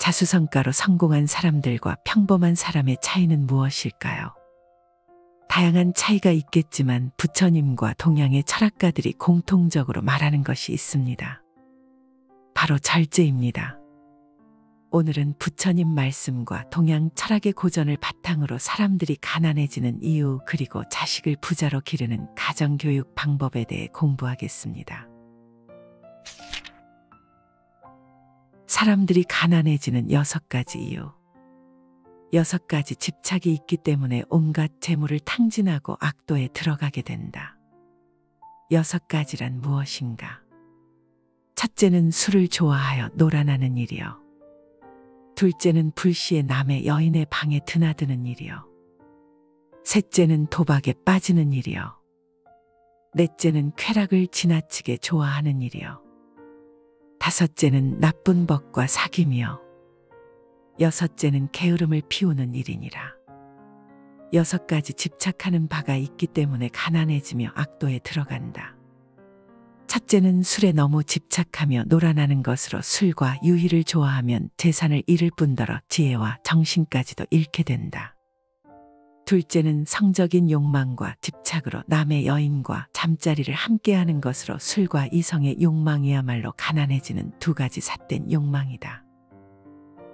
자수성가로 성공한 사람들과 평범한 사람의 차이는 무엇일까요? 다양한 차이가 있겠지만 부처님과 동양의 철학가들이 공통적으로 말하는 것이 있습니다. 바로 절제입니다. 오늘은 부처님 말씀과 동양 철학의 고전을 바탕으로 사람들이 가난해지는 이유 그리고 자식을 부자로 기르는 가정교육 방법에 대해 공부하겠습니다. 사람들이 가난해지는 6가지 이유. 6가지 집착이 있기 때문에 온갖 재물을 탕진하고 악도에 들어가게 된다. 6가지란 무엇인가? 첫째는 술을 좋아하여 놀아나는 일이요. 둘째는 불시에 남의 여인의 방에 드나드는 일이요. 셋째는 도박에 빠지는 일이요. 넷째는 쾌락을 지나치게 좋아하는 일이요. 다섯째는 나쁜 법과 사귐이요. 여섯째는 게으름을 피우는 일이니라. 6가지 집착하는 바가 있기 때문에 가난해지며 악도에 들어간다. 첫째는 술에 너무 집착하며 놀아나는 것으로 술과 유희를 좋아하면 재산을 잃을 뿐더러 지혜와 정신까지도 잃게 된다. 둘째는 성적인 욕망과 집착으로 남의 여인과 잠자리를 함께하는 것으로 술과 이성의 욕망이야말로 가난해지는 2가지 삿된 욕망이다.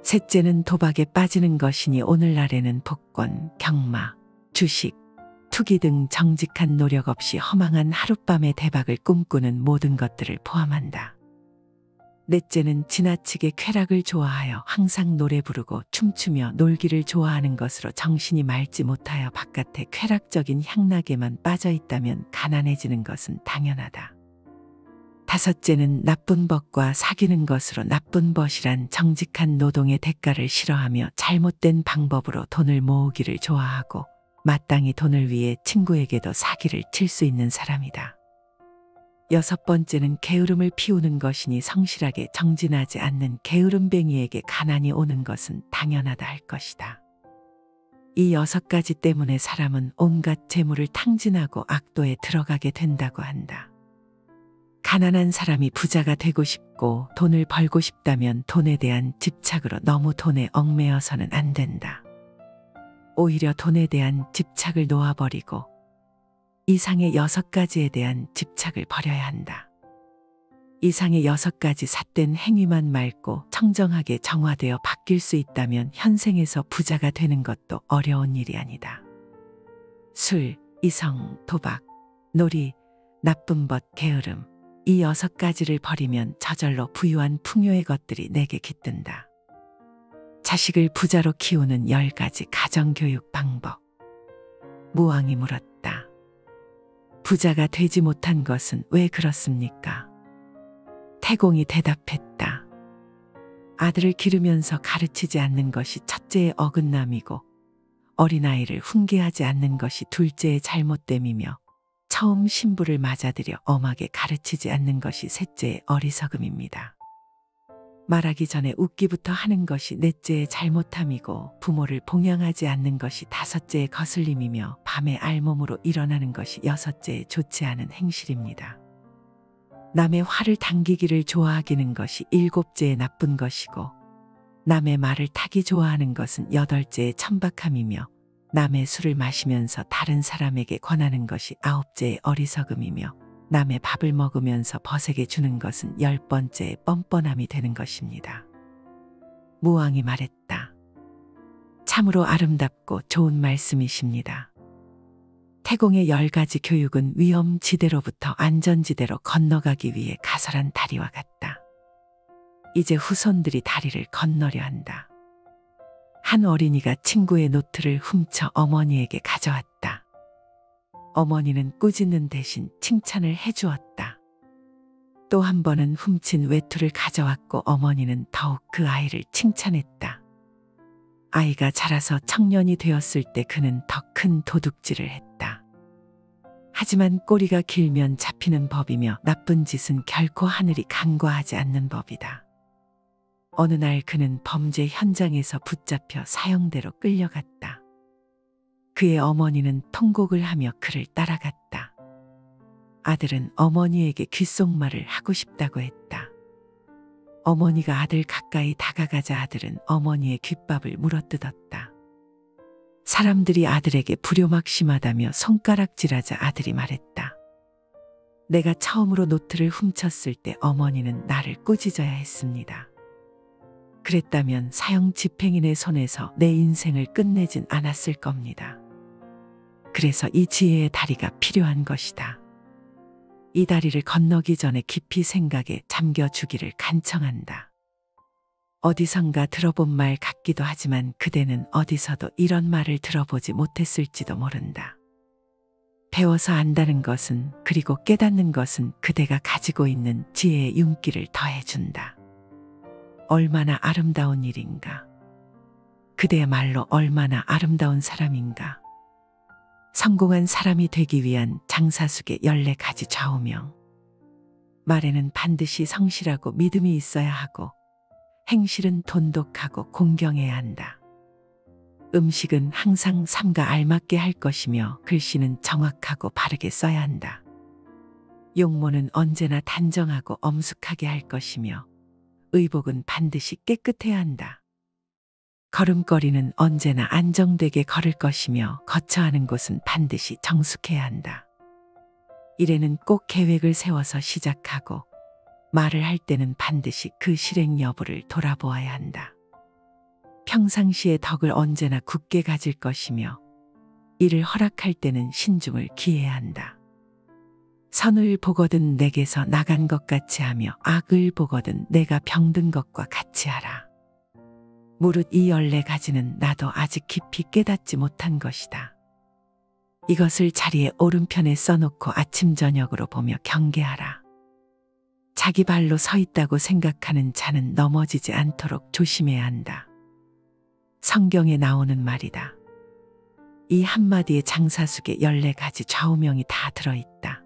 셋째는 도박에 빠지는 것이니 오늘날에는 복권, 경마, 주식, 투기 등 정직한 노력 없이 허망한 하룻밤의 대박을 꿈꾸는 모든 것들을 포함한다. 넷째는 지나치게 쾌락을 좋아하여 항상 노래 부르고 춤추며 놀기를 좋아하는 것으로 정신이 맑지 못하여 바깥에 쾌락적인 향락에만 빠져 있다면 가난해지는 것은 당연하다. 다섯째는 나쁜 법과 사귀는 것으로 나쁜 법이란 정직한 노동의 대가를 싫어하며 잘못된 방법으로 돈을 모으기를 좋아하고 마땅히 돈을 위해 친구에게도 사기를 칠 수 있는 사람이다. 6번째는 게으름을 피우는 것이니 성실하게 정진하지 않는 게으름뱅이에게 가난이 오는 것은 당연하다 할 것이다. 이 6가지 때문에 사람은 온갖 재물을 탕진하고 악도에 들어가게 된다고 한다. 가난한 사람이 부자가 되고 싶고 돈을 벌고 싶다면 돈에 대한 집착으로 너무 돈에 얽매여서는 안 된다. 오히려 돈에 대한 집착을 놓아버리고 이상의 6가지에 대한 집착을 버려야 한다. 이상의 6가지 삿된 행위만 맑고 청정하게 정화되어 바뀔 수 있다면 현생에서 부자가 되는 것도 어려운 일이 아니다. 술, 이성, 도박, 놀이, 나쁜 법, 게으름 이 6가지를 버리면 저절로 부유한 풍요의 것들이 내게 깃든다. 자식을 부자로 키우는 10가지 가정교육 방법. 무왕이 물었다. 부자가 되지 못한 것은 왜 그렇습니까? 태공이 대답했다. 아들을 기르면서 가르치지 않는 것이 첫째의 어긋남이고 어린아이를 훈계하지 않는 것이 둘째의 잘못됨이며 처음 신부를 맞아들여 엄하게 가르치지 않는 것이 셋째의 어리석음입니다. 말하기 전에 웃기부터 하는 것이 넷째의 잘못함이고 부모를 봉양하지 않는 것이 다섯째의 거슬림이며 밤에 알몸으로 일어나는 것이 여섯째의 좋지 않은 행실입니다. 남의 화를 당기기를 좋아하기는 것이 7째의 나쁜 것이고 남의 말을 타기 좋아하는 것은 8째의 천박함이며 남의 술을 마시면서 다른 사람에게 권하는 것이 9째의 어리석음이며 남의 밥을 먹으면서 벗에게 주는 것은 10번째의 뻔뻔함이 되는 것입니다. 무왕이 말했다. 참으로 아름답고 좋은 말씀이십니다. 태공의 10가지 교육은 위험지대로부터 안전지대로 건너가기 위해 가설한 다리와 같다. 이제 후손들이 다리를 건너려 한다. 한 어린이가 친구의 노트를 훔쳐 어머니에게 가져왔다. 어머니는 꾸짖는 대신 칭찬을 해주었다. 또 한 번은 훔친 외투를 가져왔고 어머니는 더욱 그 아이를 칭찬했다. 아이가 자라서 청년이 되었을 때 그는 더 큰 도둑질을 했다. 하지만 꼬리가 길면 잡히는 법이며 나쁜 짓은 결코 하늘이 간과하지 않는 법이다. 어느 날 그는 범죄 현장에서 붙잡혀 사형대로 끌려갔다. 그의 어머니는 통곡을 하며 그를 따라갔다. 아들은 어머니에게 귓속말을 하고 싶다고 했다. 어머니가 아들 가까이 다가가자 아들은 어머니의 귓밥을 물어뜯었다. 사람들이 아들에게 불효막심하다며 손가락질하자 아들이 말했다. 내가 처음으로 노트를 훔쳤을 때 어머니는 나를 꾸짖어야 했습니다. 그랬다면 사형 집행인의 손에서 내 인생을 끝내진 않았을 겁니다. 그래서 이 지혜의 다리가 필요한 것이다. 이 다리를 건너기 전에 깊이 생각에 잠겨주기를 간청한다. 어디선가 들어본 말 같기도 하지만 그대는 어디서도 이런 말을 들어보지 못했을지도 모른다. 배워서 안다는 것은 그리고 깨닫는 것은 그대가 가지고 있는 지혜의 윤기를 더해준다. 얼마나 아름다운 일인가. 그대야말로 얼마나 아름다운 사람인가. 성공한 사람이 되기 위한 장사숙의 14가지 좌우명. 말에는 반드시 성실하고 믿음이 있어야 하고 행실은 돈독하고 공경해야 한다. 음식은 항상 삶과 알맞게 할 것이며 글씨는 정확하고 바르게 써야 한다. 용모는 언제나 단정하고 엄숙하게 할 것이며 의복은 반드시 깨끗해야 한다. 걸음걸이는 언제나 안정되게 걸을 것이며 거처하는 곳은 반드시 정숙해야 한다. 일에는 꼭 계획을 세워서 시작하고 말을 할 때는 반드시 그 실행 여부를 돌아보아야 한다. 평상시에 덕을 언제나 굳게 가질 것이며 이를 허락할 때는 신중을 기해야 한다. 선을 보거든 내게서 나간 것 같이 하며 악을 보거든 내가 병든 것과 같이 하라. 무릇 이 14가지는 나도 아직 깊이 깨닫지 못한 것이다. 이것을 자리에 오른편에 써놓고 아침 저녁으로 보며 경계하라. 자기 발로 서 있다고 생각하는 자는 넘어지지 않도록 조심해야 한다. 성경에 나오는 말이다. 이 한마디에 장사숙의 14가지 좌우명이 다 들어있다.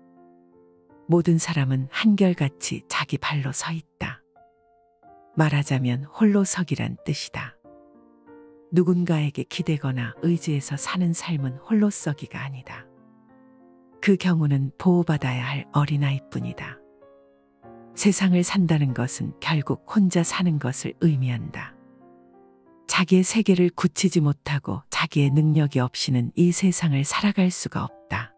모든 사람은 한결같이 자기 발로 서 있다. 말하자면 홀로서기란 뜻이다. 누군가에게 기대거나 의지해서 사는 삶은 홀로서기가 아니다. 그 경우는 보호받아야 할 어린아이뿐이다. 세상을 산다는 것은 결국 혼자 사는 것을 의미한다. 자기의 세계를 굳히지 못하고 자기의 능력이 없이는 이 세상을 살아갈 수가 없다.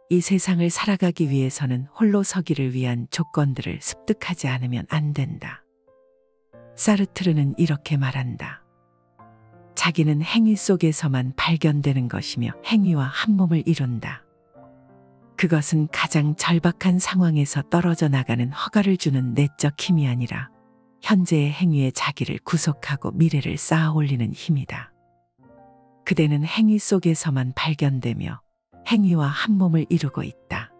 이 세상을 살아가기 위해서는 홀로 서기를 위한 조건들을 습득하지 않으면 안 된다. 사르트르는 이렇게 말한다. 자기는 행위 속에서만 발견되는 것이며 행위와 한 몸을 이룬다. 그것은 가장 절박한 상황에서 떨어져 나가는 허가를 주는 내적 힘이 아니라 현재의 행위에 자기를 구속하고 미래를 쌓아 올리는 힘이다. 그대는 행위 속에서만 발견되며 행위와 한 몸을 이루고 있다.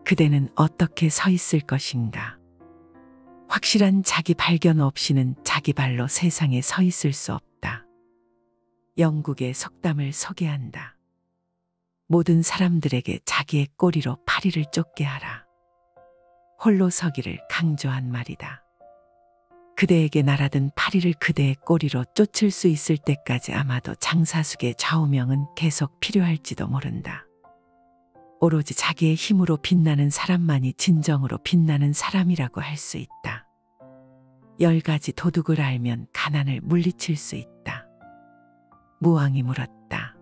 그대는 어떻게 서 있을 것인가? 확실한 자기 발견 없이는 자기 발로 세상에 서 있을 수 없다. 영국의 속담을 소개한다. 모든 사람들에게 자기의 꼬리로 파리를 쫓게 하라. 홀로 서기를 강조한 말이다. 그대에게 날아든 파리를 그대의 꼬리로 쫓을 수 있을 때까지 아마도 장사숙의 좌우명은 계속 필요할지도 모른다. 오로지 자기의 힘으로 빛나는 사람만이 진정으로 빛나는 사람이라고 할 수 있다. 10가지 도둑을 알면 가난을 물리칠 수 있다. 무왕이 물었다.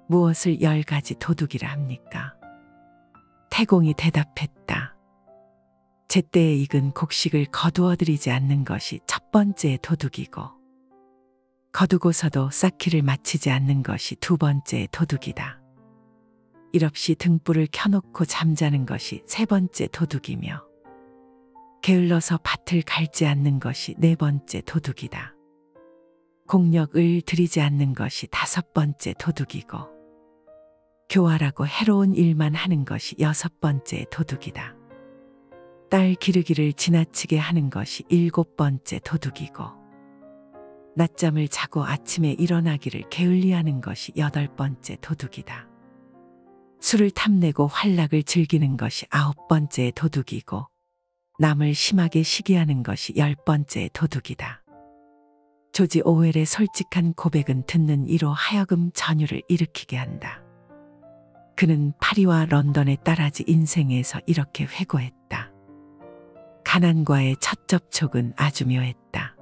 무엇을 10가지 도둑이라 합니까? 태공이 대답했다. 제때에 익은 곡식을 거두어들이지 않는 것이 첫 번째 도둑이고 거두고서도 쌓기를 마치지 않는 것이 두 번째 도둑이다. 일없이 등불을 켜놓고 잠자는 것이 세 번째 도둑이며 게을러서 밭을 갈지 않는 것이 네 번째 도둑이다. 공력을 들이지 않는 것이 다섯 번째 도둑이고 교활하고 해로운 일만 하는 것이 여섯 번째 도둑이다. 딸 기르기를 지나치게 하는 것이 일곱 번째 도둑이고 낮잠을 자고 아침에 일어나기를 게을리하는 것이 여덟 번째 도둑이다. 술을 탐내고 활락을 즐기는 것이 아홉 번째 도둑이고 남을 심하게 시기하는 것이 열 번째 도둑이다. 조지 오웰의 솔직한 고백은 듣는 이로 하여금 전율을 일으키게 한다. 그는 파리와 런던의 딸아지 인생에서 이렇게 회고했다. 가난과의 첫 접촉은 아주 묘했다.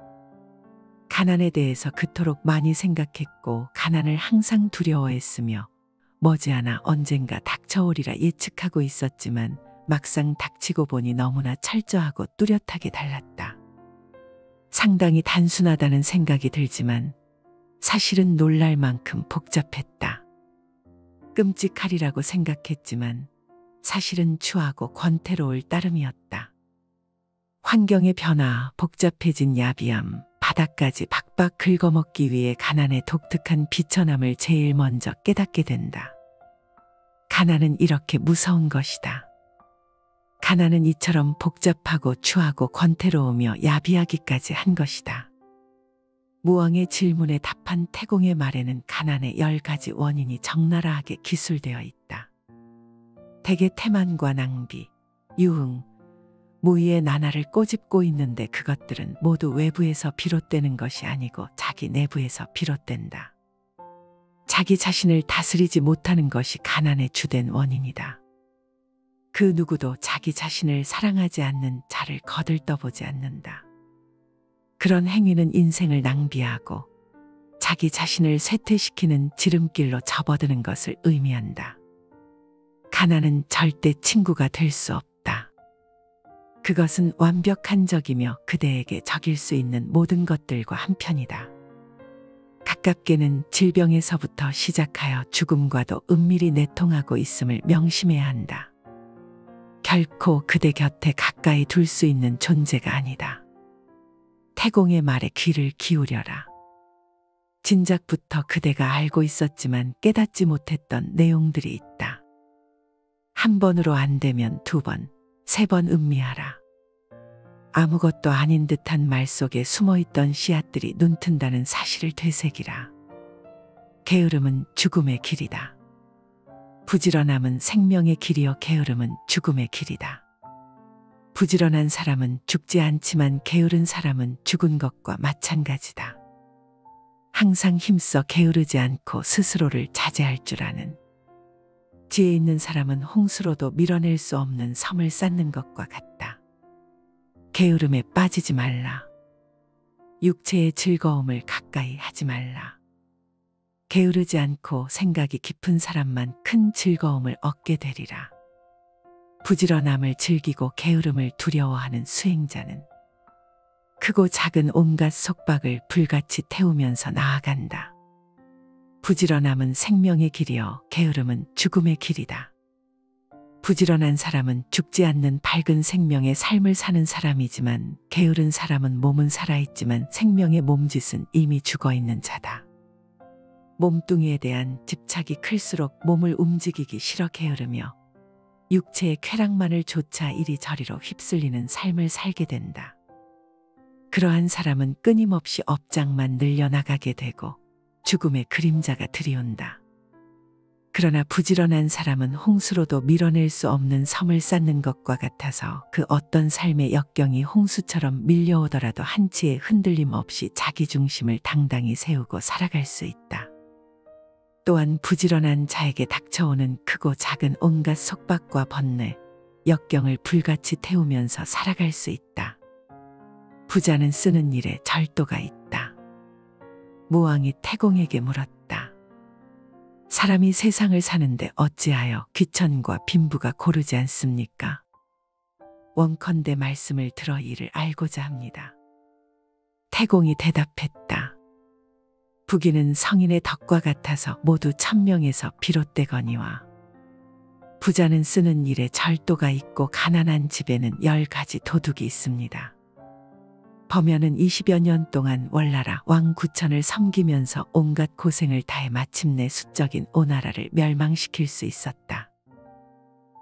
가난에 대해서 그토록 많이 생각했고 가난을 항상 두려워했으며 머지않아 언젠가 닥쳐오리라 예측하고 있었지만 막상 닥치고 보니 너무나 철저하고 뚜렷하게 달랐다. 상당히 단순하다는 생각이 들지만 사실은 놀랄 만큼 복잡했다. 끔찍하리라고 생각했지만 사실은 추하고 권태로울 따름이었다. 환경의 변화, 복잡해진 야비함, 바닥까지 박박 긁어먹기 위해 가난의 독특한 비천함을 제일 먼저 깨닫게 된다. 가난은 이렇게 무서운 것이다. 가난은 이처럼 복잡하고 추하고 권태로우며 야비하기까지 한 것이다. 무왕의 질문에 답한 태공의 말에는 가난의 10가지 원인이 적나라하게 기술되어 있다. 대개 태만과 낭비, 유흥, 무의의 나날을 꼬집고 있는데 그것들은 모두 외부에서 비롯되는 것이 아니고 자기 내부에서 비롯된다. 자기 자신을 다스리지 못하는 것이 가난의 주된 원인이다. 그 누구도 자기 자신을 사랑하지 않는 자를 거들떠보지 않는다. 그런 행위는 인생을 낭비하고 자기 자신을 쇠퇴시키는 지름길로 접어드는 것을 의미한다. 가난은 절대 친구가 될 수 없다. 그것은 완벽한 적이며 그대에게 적일 수 있는 모든 것들과 한편이다. 가깝게는 질병에서부터 시작하여 죽음과도 은밀히 내통하고 있음을 명심해야 한다. 결코 그대 곁에 가까이 둘 수 있는 존재가 아니다. 태공의 말에 귀를 기울여라. 진작부터 그대가 알고 있었지만 깨닫지 못했던 내용들이 있다. 한 번으로 안 되면 2번, 3번 음미하라. 아무것도 아닌 듯한 말 속에 숨어있던 씨앗들이 눈튼다는 사실을 되새기라. 게으름은 죽음의 길이다. 부지런함은 생명의 길이요 게으름은 죽음의 길이다. 부지런한 사람은 죽지 않지만 게으른 사람은 죽은 것과 마찬가지다. 항상 힘써 게으르지 않고 스스로를 자제할 줄 아는 지혜 있는 사람은 홍수로도 밀어낼 수 없는 섬을 쌓는 것과 같다. 게으름에 빠지지 말라. 육체의 즐거움을 가까이 하지 말라. 게으르지 않고 생각이 깊은 사람만 큰 즐거움을 얻게 되리라. 부지런함을 즐기고 게으름을 두려워하는 수행자는 크고 작은 온갖 속박을 불같이 태우면서 나아간다. 부지런함은 생명의 길이요 게으름은 죽음의 길이다. 부지런한 사람은 죽지 않는 밝은 생명의 삶을 사는 사람이지만 게으른 사람은 몸은 살아있지만 생명의 몸짓은 이미 죽어있는 자다. 몸뚱이에 대한 집착이 클수록 몸을 움직이기 싫어 게으르며 육체의 쾌락만을 좇아 이리저리로 휩쓸리는 삶을 살게 된다. 그러한 사람은 끊임없이 업장만 늘려나가게 되고 죽음의 그림자가 들이온다. 그러나 부지런한 사람은 홍수로도 밀어낼 수 없는 섬을 쌓는 것과 같아서 그 어떤 삶의 역경이 홍수처럼 밀려오더라도 한치의 흔들림 없이 자기 중심을 당당히 세우고 살아갈 수 있다. 또한 부지런한 자에게 닥쳐오는 크고 작은 온갖 속박과 번뇌, 역경을 불같이 태우면서 살아갈 수 있다. 부자는 쓰는 일에 절도가 있다. 무왕이 태공에게 물었다. 사람이 세상을 사는데 어찌하여 귀천과 빈부가 고르지 않습니까? 원컨대 말씀을 들어 이를 알고자 합니다. 태공이 대답했다. 부귀는 성인의 덕과 같아서 모두 천명에서 비롯되거니와 부자는 쓰는 일에 절도가 있고 가난한 집에는 10가지 도둑이 있습니다. 범연은 20여 년 동안 월나라 왕 구천을 섬기면서 온갖 고생을 다해 마침내 수적인 오나라를 멸망시킬 수 있었다.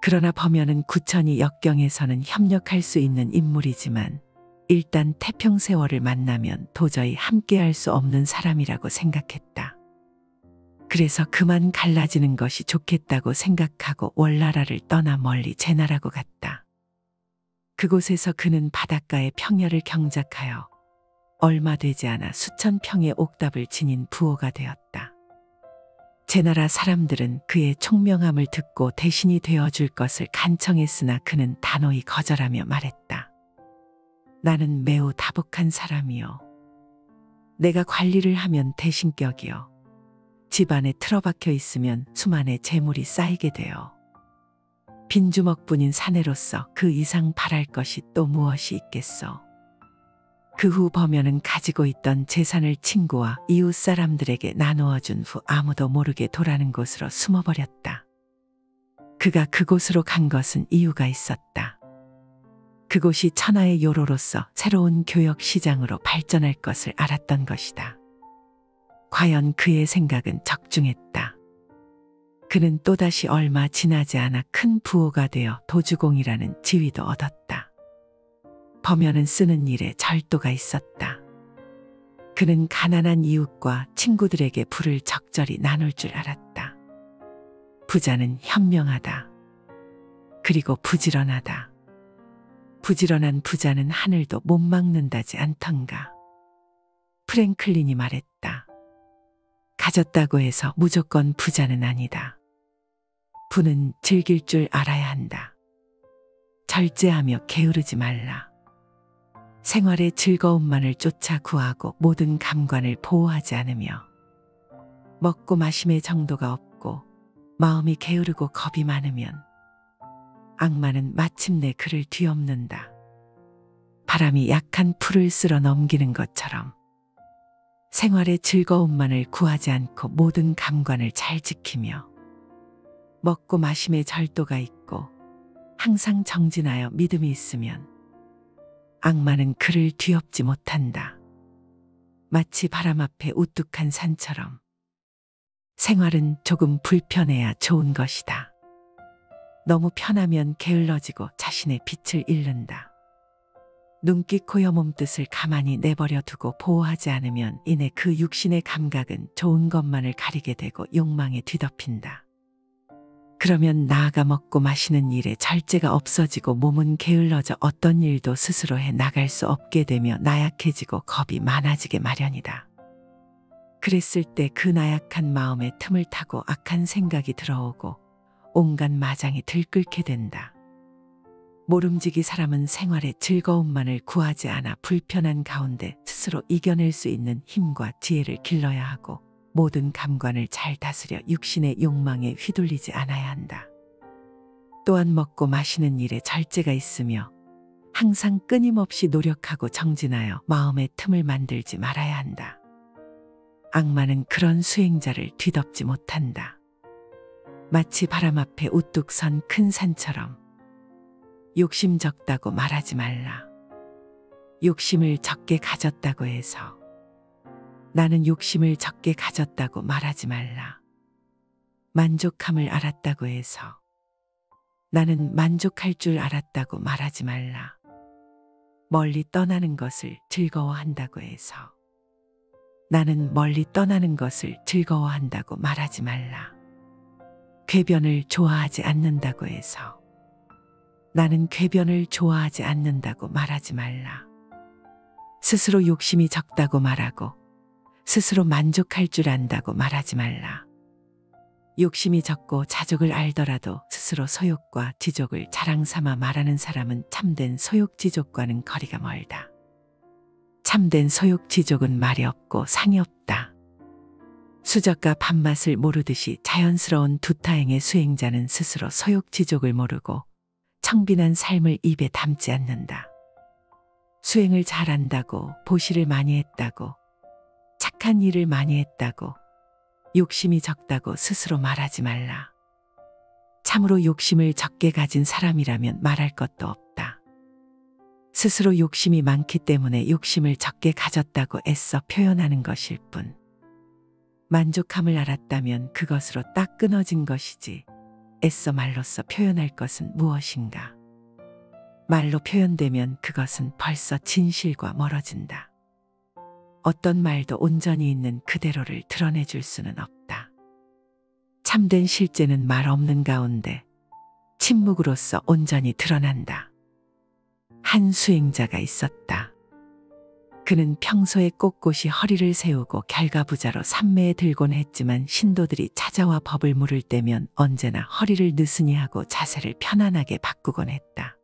그러나 범연은 구천이 역경에서는 협력할 수 있는 인물이지만 일단 태평세월을 만나면 도저히 함께할 수 없는 사람이라고 생각했다. 그래서 그만 갈라지는 것이 좋겠다고 생각하고 월나라를 떠나 멀리 제나라고 갔다. 그곳에서 그는 바닷가의 평야를 경작하여 얼마 되지 않아 수천 평의 옥답을 지닌 부호가 되었다. 제나라 사람들은 그의 총명함을 듣고 대신이 되어줄 것을 간청했으나 그는 단호히 거절하며 말했다. 나는 매우 다복한 사람이요. 내가 관리를 하면 대신격이요. 집안에 틀어박혀 있으면 수만의 재물이 쌓이게 돼요. 빈주먹뿐인 사내로서 그 이상 바랄 것이 또 무엇이 있겠소. 그 후 범연은 가지고 있던 재산을 친구와 이웃 사람들에게 나누어 준 후 아무도 모르게 도라는 곳으로 숨어버렸다. 그가 그곳으로 간 것은 이유가 있었다. 그곳이 천하의 요로로서 새로운 교역 시장으로 발전할 것을 알았던 것이다. 과연 그의 생각은 적중했다. 그는 또다시 얼마 지나지 않아 큰 부호가 되어 도주공이라는 지위도 얻었다. 범연은 쓰는 일에 절도가 있었다. 그는 가난한 이웃과 친구들에게 부를 적절히 나눌 줄 알았다. 부자는 현명하다. 그리고 부지런하다. 부지런한 부자는 하늘도 못 막는다지 않던가. 프랭클린이 말했다. 가졌다고 해서 무조건 부자는 아니다. 부는 즐길 줄 알아야 한다. 절제하며 게으르지 말라. 생활의 즐거움만을 쫓아 구하고 모든 감관을 보호하지 않으며 먹고 마심의 정도가 없고 마음이 게으르고 겁이 많으면 악마는 마침내 그를 뒤엎는다. 바람이 약한 풀을 쓸어 넘기는 것처럼 생활의 즐거움만을 구하지 않고 모든 감관을 잘 지키며 먹고 마심의 절도가 있고 항상 정진하여 믿음이 있으면 악마는 그를 뒤엎지 못한다. 마치 바람 앞에 우뚝한 산처럼 생활은 조금 불편해야 좋은 것이다. 너무 편하면 게을러지고 자신의 빛을 잃는다. 눈기 코여 몸뜻을 가만히 내버려 두고 보호하지 않으면 이내 그 육신의 감각은 좋은 것만을 가리게 되고 욕망에 뒤덮인다. 그러면 나아가 먹고 마시는 일에 절제가 없어지고 몸은 게을러져 어떤 일도 스스로 해 나갈 수 없게 되며 나약해지고 겁이 많아지게 마련이다. 그랬을 때 그 나약한 마음에 틈을 타고 악한 생각이 들어오고 온갖 마장이 들끓게 된다. 모름지기 사람은 생활의 즐거움만을 구하지 않아 불편한 가운데 스스로 이겨낼 수 있는 힘과 지혜를 길러야 하고 모든 감관을 잘 다스려 육신의 욕망에 휘둘리지 않아야 한다. 또한 먹고 마시는 일에 절제가 있으며 항상 끊임없이 노력하고 정진하여 마음의 틈을 만들지 말아야 한다. 악마는 그런 수행자를 뒤덮지 못한다. 마치 바람 앞에 우뚝 선 큰 산처럼 욕심 적다고 말하지 말라. 욕심을 적게 가졌다고 해서 나는 욕심을 적게 가졌다고 말하지 말라. 만족함을 알았다고 해서 나는 만족할 줄 알았다고 말하지 말라. 멀리 떠나는 것을 즐거워한다고 해서 나는 멀리 떠나는 것을 즐거워한다고 말하지 말라. 궤변을 좋아하지 않는다고 해서 나는 궤변을 좋아하지 않는다고 말하지 말라. 스스로 욕심이 적다고 말하고 스스로 만족할 줄 안다고 말하지 말라. 욕심이 적고 자족을 알더라도 스스로 소욕과 지족을 자랑 삼아 말하는 사람은 참된 소욕지족과는 거리가 멀다. 참된 소욕지족은 말이 없고 상이 없다. 수저가 밥맛을 모르듯이 자연스러운 두타행의 수행자는 스스로 소욕지족을 모르고 청빈한 삶을 입에 담지 않는다. 수행을 잘한다고 보시를 많이 했다고 착한 일을 많이 했다고 욕심이 적다고 스스로 말하지 말라. 참으로 욕심을 적게 가진 사람이라면 말할 것도 없다. 스스로 욕심이 많기 때문에 욕심을 적게 가졌다고 애써 표현하는 것일 뿐. 만족함을 알았다면 그것으로 딱 끊어진 것이지 애써 말로써 표현할 것은 무엇인가. 말로 표현되면 그것은 벌써 진실과 멀어진다. 어떤 말도 온전히 있는 그대로를 드러내줄 수는 없다. 참된 실제는 말 없는 가운데 침묵으로써 온전히 드러난다. 한 수행자가 있었다. 그는 평소에 꼿꼿이 허리를 세우고 결가부자로 삼매에 들곤 했지만 신도들이 찾아와 법을 물을 때면 언제나 허리를 느슨히 하고 자세를 편안하게 바꾸곤 했다.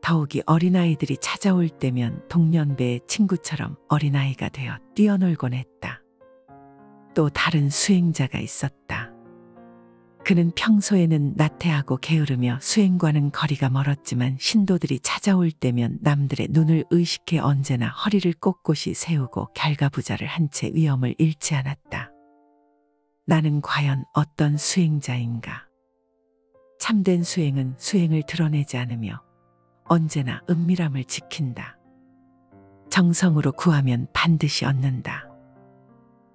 더욱이 어린아이들이 찾아올 때면 동년배의 친구처럼 어린아이가 되어 뛰어놀곤 했다. 또 다른 수행자가 있었다. 그는 평소에는 나태하고 게으르며 수행과는 거리가 멀었지만 신도들이 찾아올 때면 남들의 눈을 의식해 언제나 허리를 꼿꼿이 세우고 결가부자를 한 채 위엄을 잃지 않았다. 나는 과연 어떤 수행자인가? 참된 수행은 수행을 드러내지 않으며 언제나 은밀함을 지킨다. 정성으로 구하면 반드시 얻는다.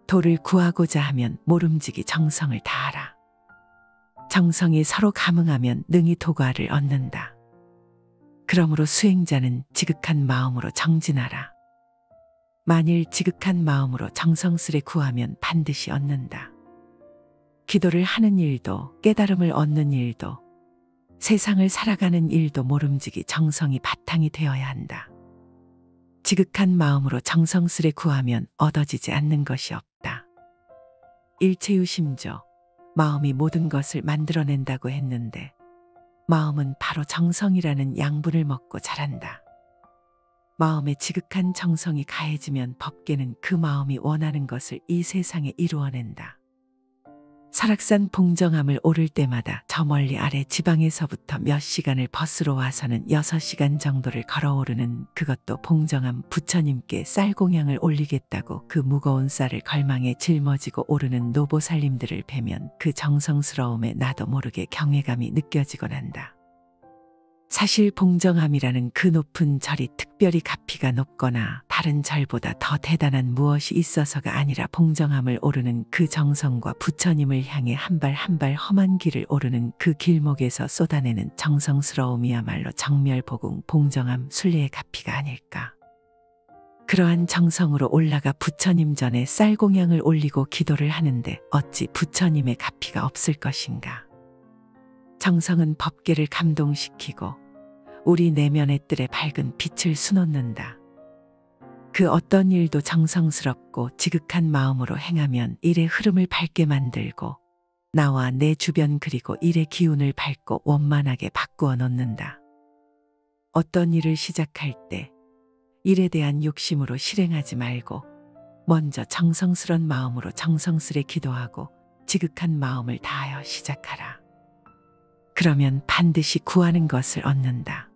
도를 구하고자 하면 모름지기 정성을 다하라. 정성이 서로 감응하면 능히 도과를 얻는다. 그러므로 수행자는 지극한 마음으로 정진하라. 만일 지극한 마음으로 정성스레 구하면 반드시 얻는다. 기도를 하는 일도 깨달음을 얻는 일도 세상을 살아가는 일도 모름지기 정성이 바탕이 되어야 한다. 지극한 마음으로 정성스레 구하면 얻어지지 않는 것이 없다. 일체유심조, 마음이 모든 것을 만들어낸다고 했는데 마음은 바로 정성이라는 양분을 먹고 자란다. 마음에 지극한 정성이 가해지면 법계는 그 마음이 원하는 것을 이 세상에 이루어낸다. 설악산 봉정암을 오를 때마다 저 멀리 아래 지방에서부터 몇 시간을 버스로 와서는 6시간 정도를 걸어오르는 그것도 봉정암 부처님께 쌀공양을 올리겠다고 그 무거운 쌀을 걸망에 짊어지고 오르는 노보살님들을 뵈면 그 정성스러움에 나도 모르게 경외감이 느껴지곤 한다. 사실 봉정암이라는 그 높은 절이 특별히 가피가 높거나 다른 절보다 더 대단한 무엇이 있어서가 아니라 봉정암을 오르는 그 정성과 부처님을 향해 한 발 한 발 험한 길을 오르는 그 길목에서 쏟아내는 정성스러움이야말로 정멸보궁 봉정암 순례의 가피가 아닐까. 그러한 정성으로 올라가 부처님 전에 쌀공양을 올리고 기도를 하는데 어찌 부처님의 가피가 없을 것인가. 정성은 법계를 감동시키고 우리 내면의 뜰에 밝은 빛을 수놓는다. 그 어떤 일도 정성스럽고 지극한 마음으로 행하면 일의 흐름을 밝게 만들고 나와 내 주변 그리고 일의 기운을 밝고 원만하게 바꾸어 놓는다. 어떤 일을 시작할 때 일에 대한 욕심으로 실행하지 말고 먼저 정성스런 마음으로 정성스레 기도하고 지극한 마음을 다하여 시작하라. 그러면 반드시 구하는 것을 얻는다.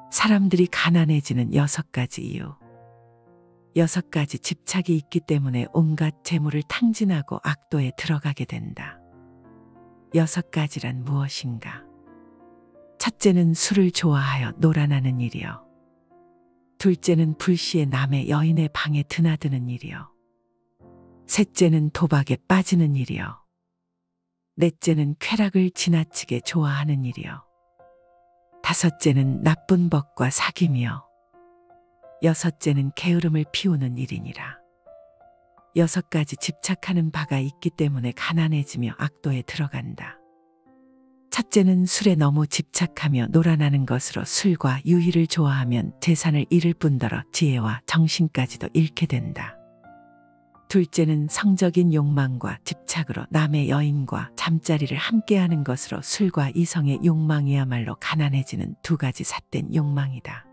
사람들이 가난해지는 6가지 이유. 6가지 집착이 있기 때문에 온갖 재물을 탕진하고 악도에 들어가게 된다. 6가지란 무엇인가? 첫째는 술을 좋아하여 놀아나는 일이요. 둘째는 불시에 남의 여인의 방에 드나드는 일이요. 셋째는 도박에 빠지는 일이요. 넷째는 쾌락을 지나치게 좋아하는 일이요. 다섯째는 나쁜 법과 사귐이요. 여섯째는 게으름을 피우는 일이니라. 6가지 집착하는 바가 있기 때문에 가난해지며 악도에 들어간다. 첫째는 술에 너무 집착하며 놀아나는 것으로 술과 유희를 좋아하면 재산을 잃을 뿐더러 지혜와 정신까지도 잃게 된다. 둘째는 성적인 욕망과 집착으로 남의 여인과 잠자리를 함께하는 것으로 술과 이성의 욕망이야말로 가난해지는 2가지 삿된 욕망이다.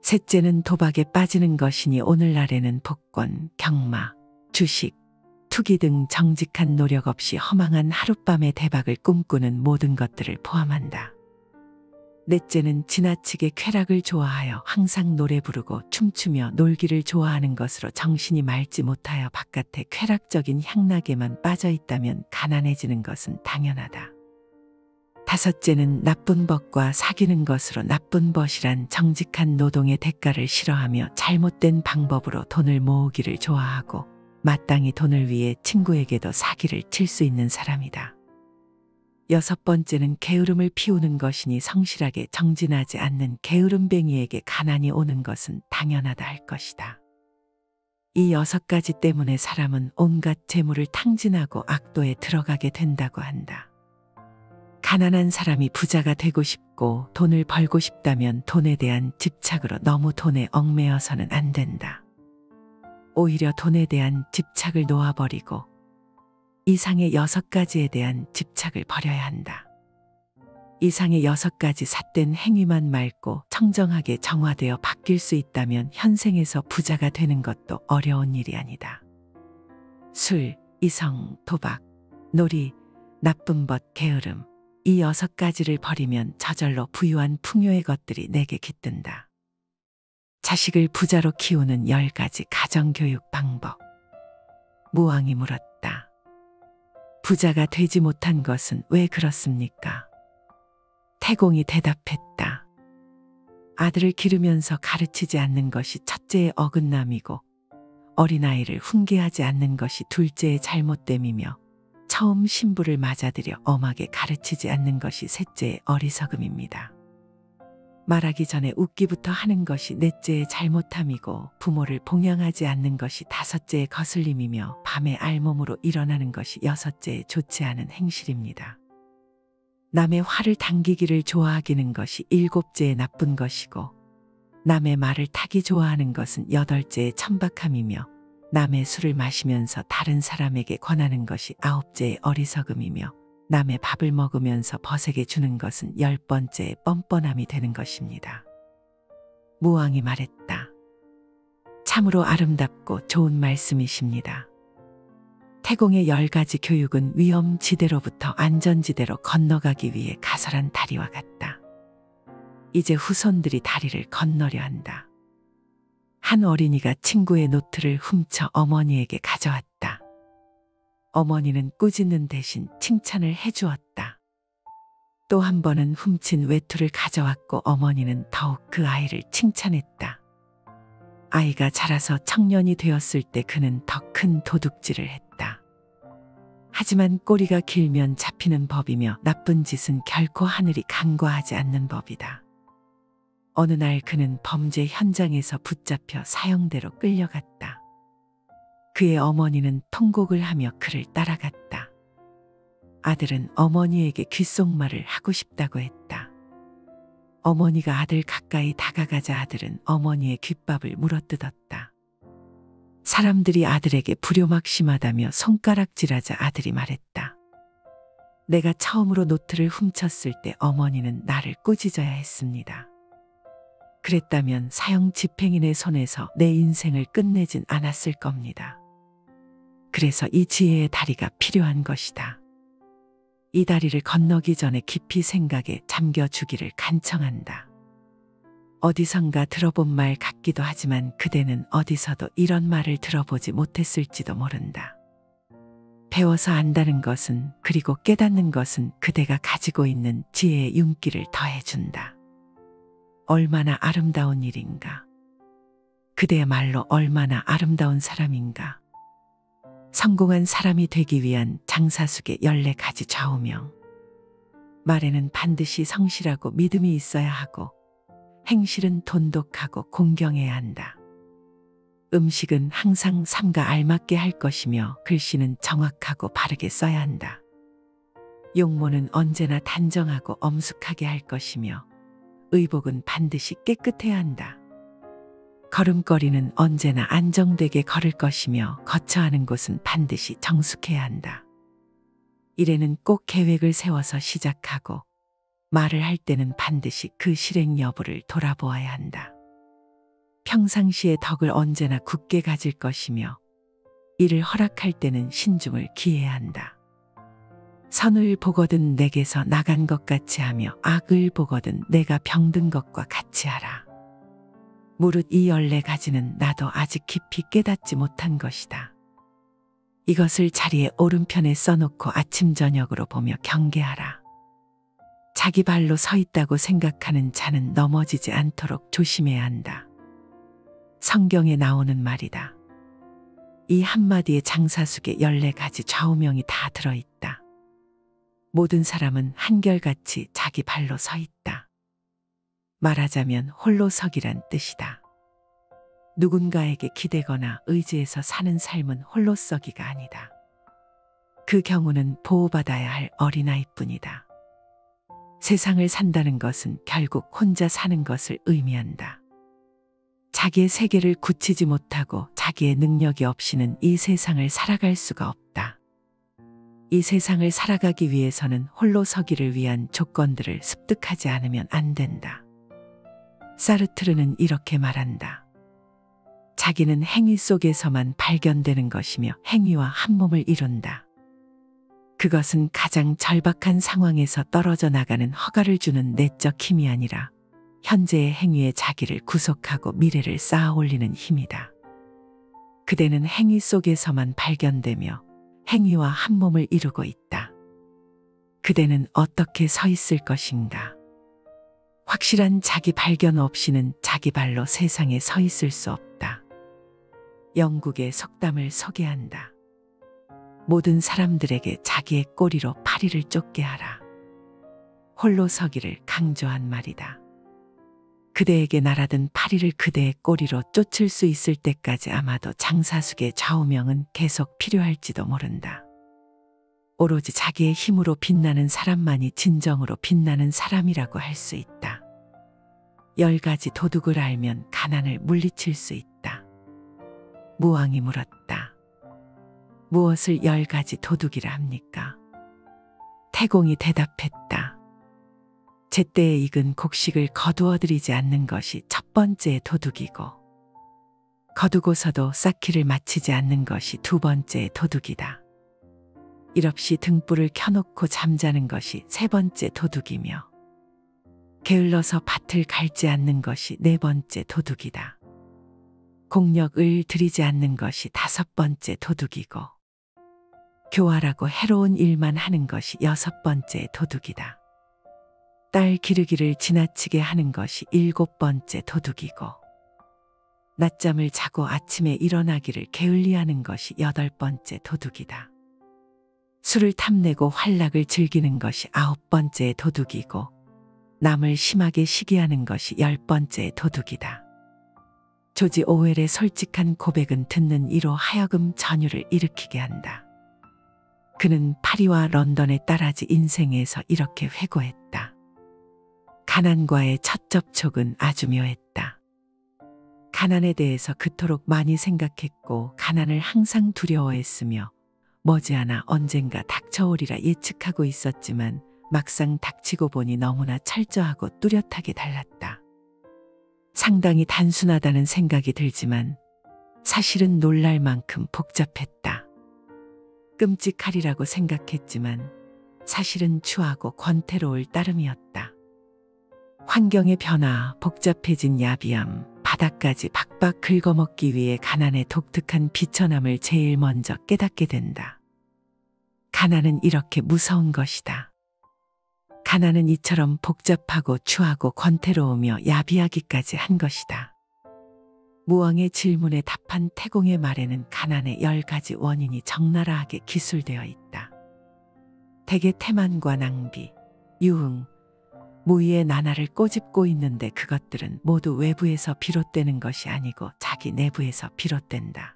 셋째는 도박에 빠지는 것이니 오늘날에는 복권, 경마, 주식, 투기 등 정직한 노력 없이 허망한 하룻밤의 대박을 꿈꾸는 모든 것들을 포함한다. 넷째는 지나치게 쾌락을 좋아하여 항상 노래 부르고 춤추며 놀기를 좋아하는 것으로 정신이 맑지 못하여 바깥에 쾌락적인 향락에만 빠져 있다면 가난해지는 것은 당연하다. 다섯째는 나쁜 법과 사귀는 것으로 나쁜 벗이란 정직한 노동의 대가를 싫어하며 잘못된 방법으로 돈을 모으기를 좋아하고 마땅히 돈을 위해 친구에게도 사기를 칠 수 있는 사람이다. 6번째는 게으름을 피우는 것이니 성실하게 정진하지 않는 게으름뱅이에게 가난이 오는 것은 당연하다 할 것이다. 이 6가지 때문에 사람은 온갖 재물을 탕진하고 악도에 들어가게 된다고 한다. 가난한 사람이 부자가 되고 싶고 돈을 벌고 싶다면 돈에 대한 집착으로 너무 돈에 얽매여서는 안 된다. 오히려 돈에 대한 집착을 놓아버리고 이상의 6가지에 대한 집착을 버려야 한다. 이상의 6가지 삿된 행위만 맑고 청정하게 정화되어 바뀔 수 있다면 현생에서 부자가 되는 것도 어려운 일이 아니다. 술, 이성, 도박, 놀이, 나쁜 벗, 게으름, 이 6가지를 버리면 저절로 부유한 풍요의 것들이 내게 깃든다. 자식을 부자로 키우는 10가지 가정교육 방법. 무왕이 물었다. 부자가 되지 못한 것은 왜 그렇습니까? 태공이 대답했다. 아들을 기르면서 가르치지 않는 것이 첫째의 어긋남이고 어린아이를 훈계하지 않는 것이 둘째의 잘못됨이며 처음 신부를 맞아들여 엄하게 가르치지 않는 것이 셋째의 어리석음입니다. 말하기 전에 웃기부터 하는 것이 넷째의 잘못함이고 부모를 봉양하지 않는 것이 다섯째의 거슬림이며 밤에 알몸으로 일어나는 것이 여섯째의 좋지 않은 행실입니다. 남의 화를 당기기를 좋아하기는 것이 일곱째의 나쁜 것이고 남의 말을 타기 좋아하는 것은 여덟째의 천박함이며 남의 술을 마시면서 다른 사람에게 권하는 것이 아홉째의 어리석음이며 남의 밥을 먹으면서 벗에게 주는 것은 10번째의 뻔뻔함이 되는 것입니다. 무왕이 말했다. 참으로 아름답고 좋은 말씀이십니다. 태공의 10가지 교육은 위험지대로부터 안전지대로 건너가기 위해 가설한 다리와 같다. 이제 후손들이 다리를 건너려 한다. 한 어린이가 친구의 노트를 훔쳐 어머니에게 가져왔다. 어머니는 꾸짖는 대신 칭찬을 해주었다. 또 한 번은 훔친 외투를 가져왔고 어머니는 더욱 그 아이를 칭찬했다. 아이가 자라서 청년이 되었을 때 그는 더 큰 도둑질을 했다. 하지만 꼬리가 길면 잡히는 법이며 나쁜 짓은 결코 하늘이 간과하지 않는 법이다. 어느 날 그는 범죄 현장에서 붙잡혀 사형대로 끌려갔다. 그의 어머니는 통곡을 하며 그를 따라갔다. 아들은 어머니에게 귓속말을 하고 싶다고 했다. 어머니가 아들 가까이 다가가자 아들은 어머니의 귓밥을 물어뜯었다. 사람들이 아들에게 불효막심하다며 손가락질하자 아들이 말했다. 내가 처음으로 노트를 훔쳤을 때 어머니는 나를 꾸짖어야 했습니다. 그랬다면 사형 집행인의 손에서 내 인생을 끝내진 않았을 겁니다. 그래서 이 지혜의 다리가 필요한 것이다. 이 다리를 건너기 전에 깊이 생각에 잠겨주기를 간청한다. 어디선가 들어본 말 같기도 하지만 그대는 어디서도 이런 말을 들어보지 못했을지도 모른다. 배워서 안다는 것은 그리고 깨닫는 것은 그대가 가지고 있는 지혜의 윤기를 더해준다. 얼마나 아름다운 일인가. 그대야말로 얼마나 아름다운 사람인가. 성공한 사람이 되기 위한 장사숙의 14가지 좌우명. 말에는 반드시 성실하고 믿음이 있어야 하고 행실은 돈독하고 공경해야 한다. 음식은 항상 삶과 알맞게 할 것이며 글씨는 정확하고 바르게 써야 한다. 용모는 언제나 단정하고 엄숙하게 할 것이며 의복은 반드시 깨끗해야 한다. 걸음걸이는 언제나 안정되게 걸을 것이며 거처하는 곳은 반드시 정숙해야 한다. 일에는 꼭 계획을 세워서 시작하고 말을 할 때는 반드시 그 실행 여부를 돌아보아야 한다. 평상시에 덕을 언제나 굳게 가질 것이며 이를 허락할 때는 신중을 기해야 한다. 선을 보거든 내게서 나간 것 같이 하며 악을 보거든 내가 병든 것과 같이 하라. 무릇 이 14가지는 나도 아직 깊이 깨닫지 못한 것이다. 이것을 자리에 오른편에 써놓고 아침 저녁으로 보며 경계하라. 자기 발로 서 있다고 생각하는 자는 넘어지지 않도록 조심해야 한다. 성경에 나오는 말이다. 이 한마디에 장사숙의 14가지 좌우명이 다 들어있다. 모든 사람은 한결같이 자기 발로 서 있다. 말하자면 홀로 서기란 뜻이다. 누군가에게 기대거나 의지해서 사는 삶은 홀로 서기가 아니다. 그 경우는 보호받아야 할 어린아이뿐이다. 세상을 산다는 것은 결국 혼자 사는 것을 의미한다. 자기의 세계를 굳히지 못하고 자기의 능력이 없이는 이 세상을 살아갈 수가 없다. 이 세상을 살아가기 위해서는 홀로 서기를 위한 조건들을 습득하지 않으면 안 된다. 사르트르는 이렇게 말한다. 자기는 행위 속에서만 발견되는 것이며 행위와 한 몸을 이룬다. 그것은 가장 절박한 상황에서 떨어져 나가는 허가를 주는 내적 힘이 아니라 현재의 행위에 자기를 구속하고 미래를 쌓아 올리는 힘이다. 그대는 행위 속에서만 발견되며 행위와 한 몸을 이루고 있다. 그대는 어떻게 서 있을 것인가? 확실한 자기 발견 없이는 자기 발로 세상에 서 있을 수 없다. 영국의 속담을 소개한다. 모든 사람들에게 자기의 꼬리로 파리를 쫓게 하라. 홀로 서기를 강조한 말이다. 그대에게 날아든 파리를 그대의 꼬리로 쫓을 수 있을 때까지 아마도 장사숙의 좌우명은 계속 필요할지도 모른다. 오로지 자기의 힘으로 빛나는 사람만이 진정으로 빛나는 사람이라고 할 수 있다. 10가지 도둑을 알면 가난을 물리칠 수 있다. 무왕이 물었다. 무엇을 10가지 도둑이라 합니까? 태공이 대답했다. 제때에 익은 곡식을 거두어들이지 않는 것이 첫 번째 도둑이고, 거두고서도 쌓기를 마치지 않는 것이 두 번째 도둑이다. 일없이 등불을 켜놓고 잠자는 것이 세 번째 도둑이며, 게을러서 밭을 갈지 않는 것이 네 번째 도둑이다. 공력을 들이지 않는 것이 다섯 번째 도둑이고, 교활하고 해로운 일만 하는 것이 여섯 번째 도둑이다. 딸 기르기를 지나치게 하는 것이 일곱 번째 도둑이고, 낮잠을 자고 아침에 일어나기를 게을리하는 것이 여덟 번째 도둑이다. 술을 탐내고 활락을 즐기는 것이 아홉 번째 도둑이고, 남을 심하게 시기하는 것이 열 번째 도둑이다. 조지 오웰의 솔직한 고백은 듣는 이로 하여금 전율을 일으키게 한다. 그는 파리와 런던의 딸아지 인생에서 이렇게 회고했다. 가난과의 첫 접촉은 아주 묘했다. 가난에 대해서 그토록 많이 생각했고 가난을 항상 두려워했으며 머지않아 언젠가 닥쳐오리라 예측하고 있었지만 막상 닥치고 보니 너무나 철저하고 뚜렷하게 달랐다. 상당히 단순하다는 생각이 들지만 사실은 놀랄 만큼 복잡했다. 끔찍하리라고 생각했지만 사실은 추하고 권태로울 따름이었다. 환경의 변화, 복잡해진 야비함, 바닥까지 박박 긁어먹기 위해 가난의 독특한 비천함을 제일 먼저 깨닫게 된다. 가난은 이렇게 무서운 것이다. 가난은 이처럼 복잡하고 추하고 권태로우며 야비하기까지 한 것이다. 무왕의 질문에 답한 태공의 말에는 가난의 10가지 원인이 적나라하게 기술되어 있다. 대개 태만과 낭비, 유흥, 무의의 나날을 꼬집고 있는데 그것들은 모두 외부에서 비롯되는 것이 아니고 자기 내부에서 비롯된다.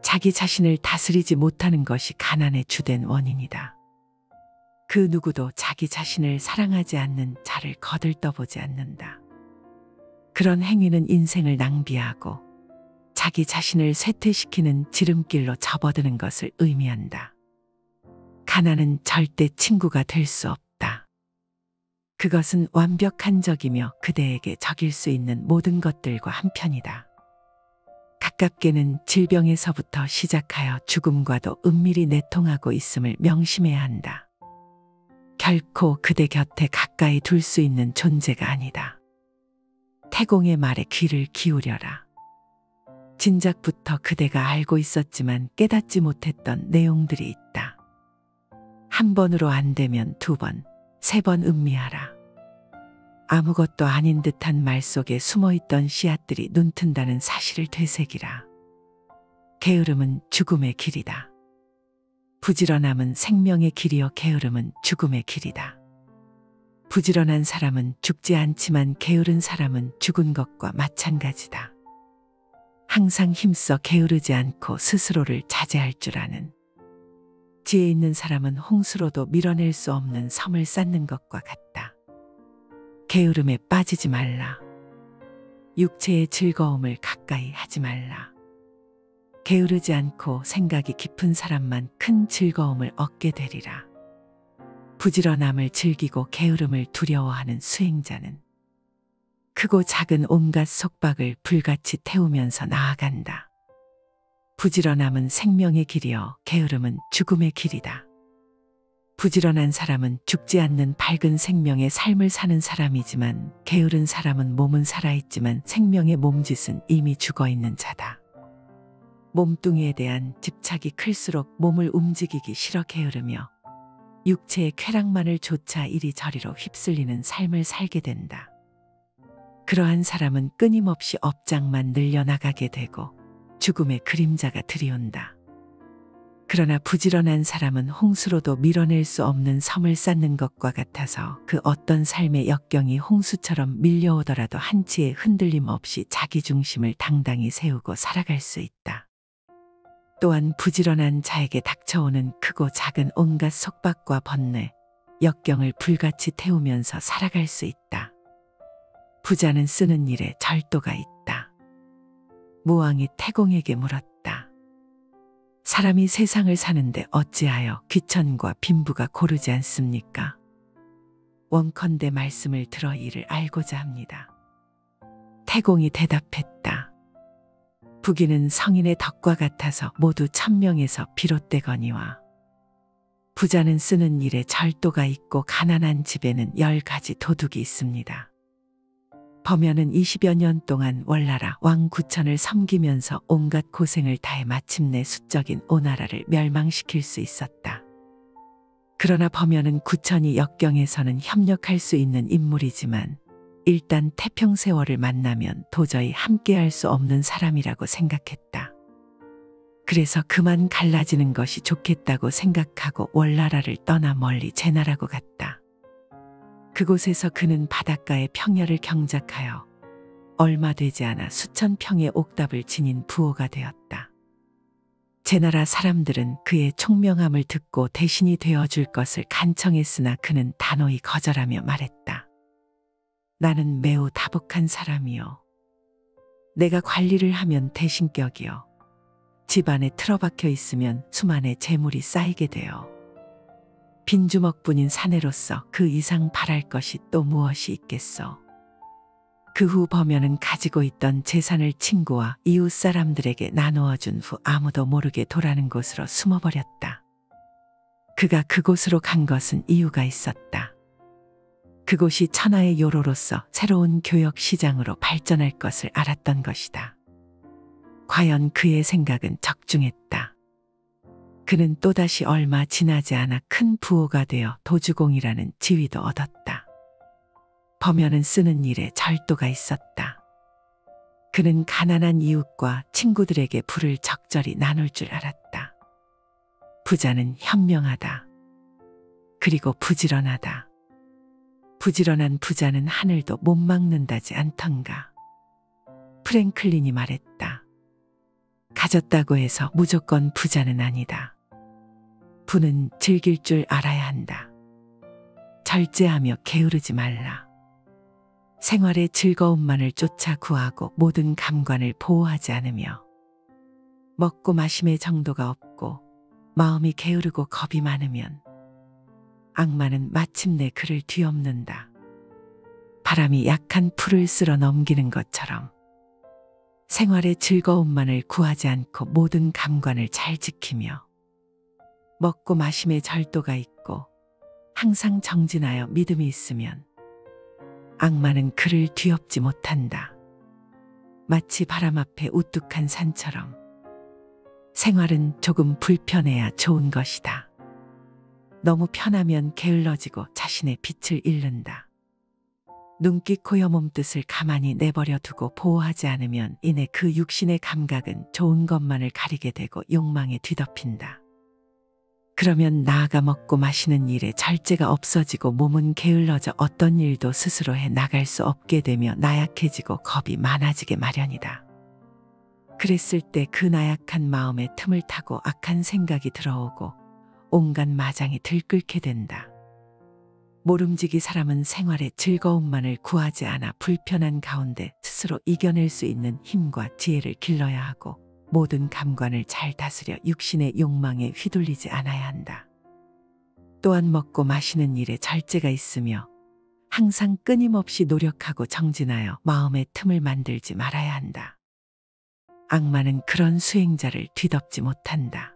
자기 자신을 다스리지 못하는 것이 가난의 주된 원인이다. 그 누구도 자기 자신을 사랑하지 않는 자를 거들떠보지 않는다. 그런 행위는 인생을 낭비하고 자기 자신을 쇠퇴시키는 지름길로 접어드는 것을 의미한다. 가난은 절대 친구가 될 수 없다. 그것은 완벽한 적이며 그대에게 적일 수 있는 모든 것들과 한편이다. 가깝게는 질병에서부터 시작하여 죽음과도 은밀히 내통하고 있음을 명심해야 한다. 결코 그대 곁에 가까이 둘 수 있는 존재가 아니다. 태공의 말에 귀를 기울여라. 진작부터 그대가 알고 있었지만 깨닫지 못했던 내용들이 있다. 한 번으로 안 되면 두 번, 세 번 음미하라. 아무것도 아닌 듯한 말 속에 숨어있던 씨앗들이 눈튼다는 사실을 되새기라. 게으름은 죽음의 길이다. 부지런함은 생명의 길이요 게으름은 죽음의 길이다. 부지런한 사람은 죽지 않지만 게으른 사람은 죽은 것과 마찬가지다. 항상 힘써 게으르지 않고 스스로를 자제할 줄 아는, 지혜 있는 사람은 홍수로도 밀어낼 수 없는 섬을 쌓는 것과 같다. 게으름에 빠지지 말라. 육체의 즐거움을 가까이 하지 말라. 게으르지 않고 생각이 깊은 사람만 큰 즐거움을 얻게 되리라. 부지런함을 즐기고 게으름을 두려워하는 수행자는 크고 작은 온갖 속박을 불같이 태우면서 나아간다. 부지런함은 생명의 길이요 게으름은 죽음의 길이다. 부지런한 사람은 죽지 않는 밝은 생명의 삶을 사는 사람이지만 게으른 사람은 몸은 살아있지만 생명의 몸짓은 이미 죽어있는 자다. 몸뚱이에 대한 집착이 클수록 몸을 움직이기 싫어 게으르며 육체의 쾌락만을 조차 이리저리로 휩쓸리는 삶을 살게 된다. 그러한 사람은 끊임없이 업장만 늘려나가게 되고 죽음의 그림자가 들이온다. 그러나 부지런한 사람은 홍수로도 밀어낼 수 없는 섬을 쌓는 것과 같아서 그 어떤 삶의 역경이 홍수처럼 밀려오더라도 한치의 흔들림 없이 자기 중심을 당당히 세우고 살아갈 수 있다. 또한 부지런한 자에게 닥쳐오는 크고 작은 온갖 속박과 번뇌, 역경을 불같이 태우면서 살아갈 수 있다. 부자는 쓰는 일에 절도가 있다. 무왕이 태공에게 물었다. 사람이 세상을 사는데 어찌하여 귀천과 빈부가 고르지 않습니까? 원컨대 말씀을 들어 이를 알고자 합니다. 태공이 대답했다. 부귀는 성인의 덕과 같아서 모두 천명에서 비롯되거니와 부자는 쓰는 일에 절도가 있고 가난한 집에는 10가지 도둑이 있습니다. 범연은 20여 년 동안 월나라 왕 구천을 섬기면서 온갖 고생을 다해 마침내 수적인 오나라를 멸망시킬 수 있었다. 그러나 범연은 구천이 역경에서는 협력할 수 있는 인물이지만 일단 태평세월을 만나면 도저히 함께할 수 없는 사람이라고 생각했다. 그래서 그만 갈라지는 것이 좋겠다고 생각하고 월나라를 떠나 멀리 제나라고 갔다. 그곳에서 그는 바닷가의 평야를 경작하여 얼마 되지 않아 수천 평의 옥답을 지닌 부호가 되었다. 제나라 사람들은 그의 총명함을 듣고 대신이 되어줄 것을 간청했으나 그는 단호히 거절하며 말했다. 나는 매우 다복한 사람이요. 내가 관리를 하면 대신격이요. 집안에 틀어박혀 있으면 수만의 재물이 쌓이게 되어 빈주먹뿐인 사내로서 그 이상 바랄 것이 또 무엇이 있겠소. 그 후 범연은 가지고 있던 재산을 친구와 이웃 사람들에게 나누어 준 후 아무도 모르게 도라는 곳으로 숨어버렸다. 그가 그곳으로 간 것은 이유가 있었다. 그곳이 천하의 요로로서 새로운 교역 시장으로 발전할 것을 알았던 것이다. 과연 그의 생각은 적중했다. 그는 또다시 얼마 지나지 않아 큰 부호가 되어 도주공이라는 지위도 얻었다. 범연은 쓰는 일에 절도가 있었다. 그는 가난한 이웃과 친구들에게 부를 적절히 나눌 줄 알았다. 부자는 현명하다. 그리고 부지런하다. 부지런한 부자는 하늘도 못 막는다지 않던가. 프랭클린이 말했다. 가졌다고 해서 무조건 부자는 아니다. 부는 즐길 줄 알아야 한다. 절제하며 게으르지 말라. 생활의 즐거움만을 쫓아 구하고 모든 감관을 보호하지 않으며 먹고 마심의 정도가 없고 마음이 게으르고 겁이 많으면 악마는 마침내 그를 뒤엎는다. 바람이 약한 풀을 쓸어 넘기는 것처럼 생활의 즐거움만을 구하지 않고 모든 감관을 잘 지키며 먹고 마심의 절도가 있고 항상 정진하여 믿음이 있으면 악마는 그를 뒤엎지 못한다. 마치 바람 앞에 우뚝한 산처럼 생활은 조금 불편해야 좋은 것이다. 너무 편하면 게을러지고 자신의 빛을 잃는다. 눈기 코여 몸뜻을 가만히 내버려 두고 보호하지 않으면 이내 그 육신의 감각은 좋은 것만을 가리게 되고 욕망에 뒤덮인다. 그러면 나아가 먹고 마시는 일에 절제가 없어지고 몸은 게을러져 어떤 일도 스스로 해 나갈 수 없게 되며 나약해지고 겁이 많아지게 마련이다. 그랬을 때 그 나약한 마음에 틈을 타고 악한 생각이 들어오고 온갖 마장이 들끓게 된다. 모름지기 사람은 생활의 즐거움만을 구하지 않아 불편한 가운데 스스로 이겨낼 수 있는 힘과 지혜를 길러야 하고 모든 감관을 잘 다스려 육신의 욕망에 휘둘리지 않아야 한다. 또한 먹고 마시는 일에 절제가 있으며 항상 끊임없이 노력하고 정진하여 마음의 틈을 만들지 말아야 한다. 악마는 그런 수행자를 뒤덮지 못한다.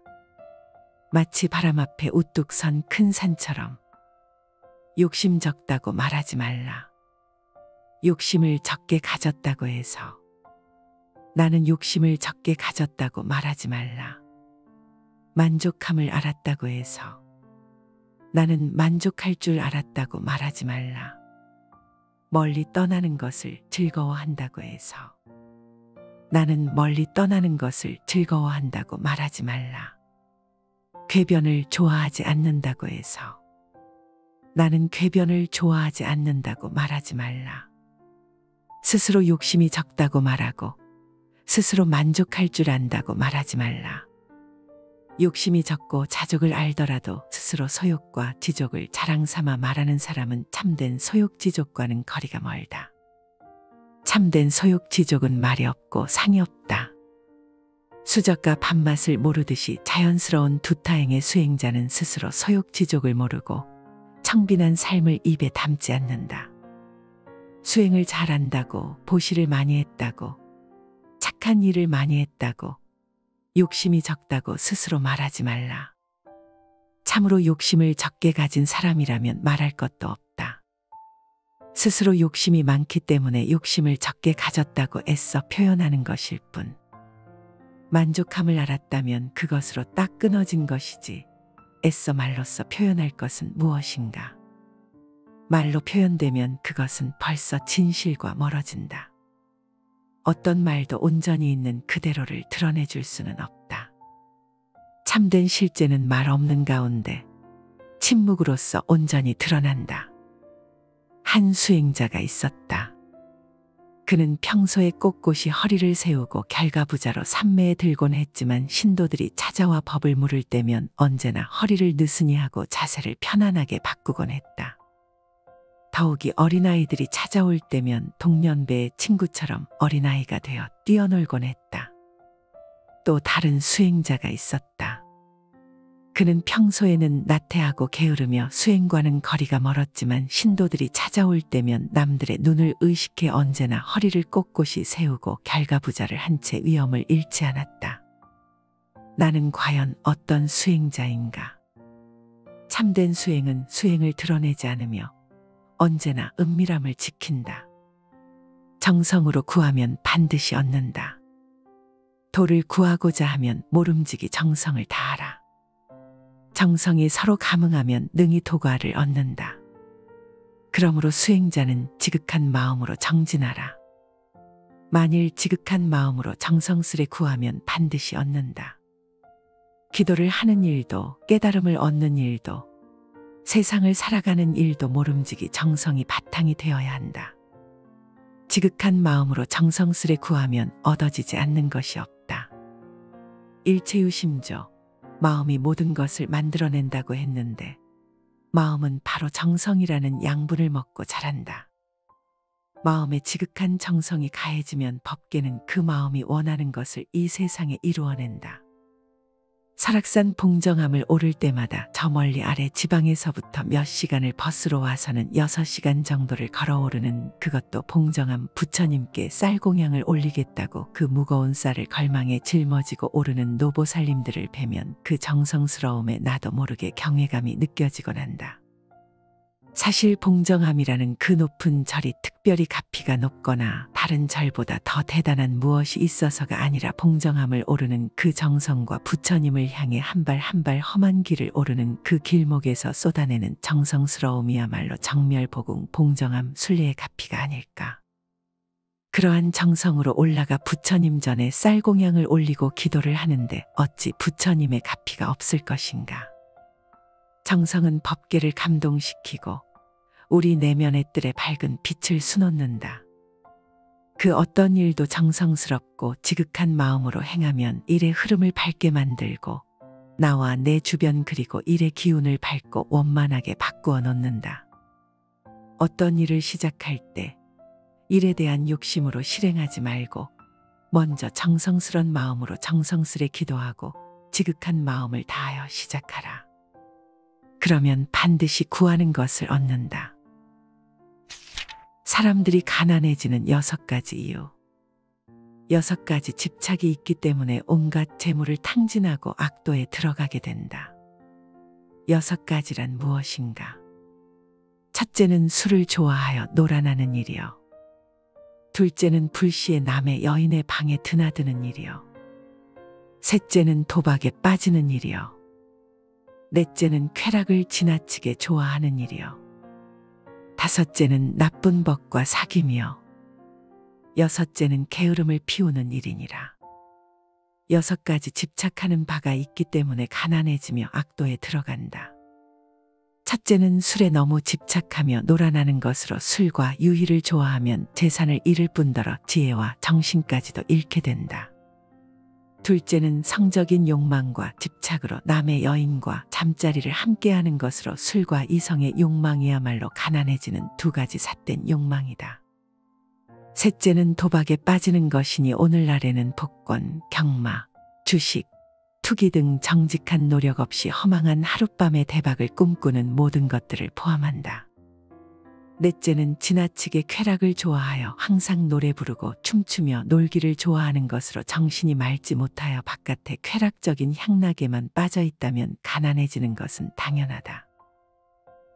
마치 바람 앞에 우뚝 선 큰 산처럼. 욕심 적다고 말하지 말라. 욕심을 적게 가졌다고 해서 나는 욕심을 적게 가졌다고 말하지 말라. 만족함을 알았다고 해서 나는 만족할 줄 알았다고 말하지 말라. 멀리 떠나는 것을 즐거워한다고 해서 나는 멀리 떠나는 것을 즐거워한다고 말하지 말라. 궤변을 좋아하지 않는다고 해서 나는 궤변을 좋아하지 않는다고 말하지 말라. 스스로 욕심이 적다고 말하고 스스로 만족할 줄 안다고 말하지 말라. 욕심이 적고 자족을 알더라도 스스로 소욕과 지족을 자랑 삼아 말하는 사람은 참된 소욕지족과는 거리가 멀다. 참된 소욕지족은 말이 없고 상이 없다. 수저가 밥맛을 모르듯이 자연스러운 두타행의 수행자는 스스로 소욕지족을 모르고 청빈한 삶을 입에 담지 않는다. 수행을 잘한다고, 보시를 많이 했다고, 착한 일을 많이 했다고, 욕심이 적다고 스스로 말하지 말라. 참으로 욕심을 적게 가진 사람이라면 말할 것도 없다. 스스로 욕심이 많기 때문에 욕심을 적게 가졌다고 애써 표현하는 것일 뿐. 만족함을 알았다면 그것으로 딱 끊어진 것이지 애써 말로써 표현할 것은 무엇인가. 말로 표현되면 그것은 벌써 진실과 멀어진다. 어떤 말도 온전히 있는 그대로를 드러내줄 수는 없다. 참된 실제는 말 없는 가운데 침묵으로써 온전히 드러난다. 한 수행자가 있었다. 그는 평소에 꼿꼿이 허리를 세우고 결가부자로 삼매에 들곤 했지만 신도들이 찾아와 법을 물을 때면 언제나 허리를 느슨히 하고 자세를 편안하게 바꾸곤 했다. 더욱이 어린아이들이 찾아올 때면 동년배의 친구처럼 어린아이가 되어 뛰어놀곤 했다. 또 다른 수행자가 있었다. 그는 평소에는 나태하고 게으르며 수행과는 거리가 멀었지만 신도들이 찾아올 때면 남들의 눈을 의식해 언제나 허리를 꼿꼿이 세우고 결가부자를 한 채 위엄을 잃지 않았다. 나는 과연 어떤 수행자인가? 참된 수행은 수행을 드러내지 않으며 언제나 은밀함을 지킨다. 정성으로 구하면 반드시 얻는다. 도를 구하고자 하면 모름지기 정성을 다하라. 정성이 서로 감응하면 능히 도과를 얻는다. 그러므로 수행자는 지극한 마음으로 정진하라. 만일 지극한 마음으로 정성스레 구하면 반드시 얻는다. 기도를 하는 일도 깨달음을 얻는 일도 세상을 살아가는 일도 모름지기 정성이 바탕이 되어야 한다. 지극한 마음으로 정성스레 구하면 얻어지지 않는 것이 없다. 일체유심조, 마음이 모든 것을 만들어낸다고 했는데 마음은 바로 정성이라는 양분을 먹고 자란다. 마음에 지극한 정성이 가해지면 법계는 그 마음이 원하는 것을 이 세상에 이루어낸다. 설악산 봉정암을 오를 때마다 저 멀리 아래 지방에서부터 몇 시간을 버스로 와서는 6시간 정도를 걸어오르는 그것도 봉정암 부처님께 쌀공양을 올리겠다고 그 무거운 쌀을 걸망에 짊어지고 오르는 노보살님들을 뵈면 그 정성스러움에 나도 모르게 경외감이 느껴지곤 한다. 사실 봉정암이라는 그 높은 절이 특별히 가피가 높거나 다른 절보다 더 대단한 무엇이 있어서가 아니라 봉정암을 오르는 그 정성과 부처님을 향해 한 발 한 발 험한 길을 오르는 그 길목에서 쏟아내는 정성스러움이야말로 정멸보궁 봉정암 순례의 가피가 아닐까. 그러한 정성으로 올라가 부처님 전에 쌀공양을 올리고 기도를 하는데 어찌 부처님의 가피가 없을 것인가. 정성은 법계를 감동시키고 우리 내면의 뜰에 밝은 빛을 수놓는다. 그 어떤 일도 정성스럽고 지극한 마음으로 행하면 일의 흐름을 밝게 만들고 나와 내 주변 그리고 일의 기운을 밝고 원만하게 바꾸어 놓는다. 어떤 일을 시작할 때 일에 대한 욕심으로 실행하지 말고 먼저 정성스런 마음으로 정성스레 기도하고 지극한 마음을 다하여 시작하라. 그러면 반드시 구하는 것을 얻는다. 사람들이 가난해지는 6가지 이유. 6가지 집착이 있기 때문에 온갖 재물을 탕진하고 악도에 들어가게 된다. 6가지란 무엇인가? 첫째는 술을 좋아하여 놀아나는 일이요. 둘째는 불시에 남의 여인의 방에 드나드는 일이요. 셋째는 도박에 빠지는 일이요. 넷째는 쾌락을 지나치게 좋아하는 일이요. 다섯째는 나쁜 법과 사귐이요. 여섯째는 게으름을 피우는 일이니라. 6가지 집착하는 바가 있기 때문에 가난해지며 악도에 들어간다. 첫째는 술에 너무 집착하며 놀아나는 것으로 술과 유희를 좋아하면 재산을 잃을 뿐더러 지혜와 정신까지도 잃게 된다. 둘째는 성적인 욕망과 집착으로 남의 여인과 잠자리를 함께하는 것으로 술과 이성의 욕망이야말로 가난해지는 2가지 삿된 욕망이다. 셋째는 도박에 빠지는 것이니 오늘날에는 복권, 경마, 주식, 투기 등 정직한 노력 없이 허망한 하룻밤의 대박을 꿈꾸는 모든 것들을 포함한다. 넷째는 지나치게 쾌락을 좋아하여 항상 노래 부르고 춤추며 놀기를 좋아하는 것으로 정신이 맑지 못하여 바깥에 쾌락적인 향락에만 빠져 있다면 가난해지는 것은 당연하다.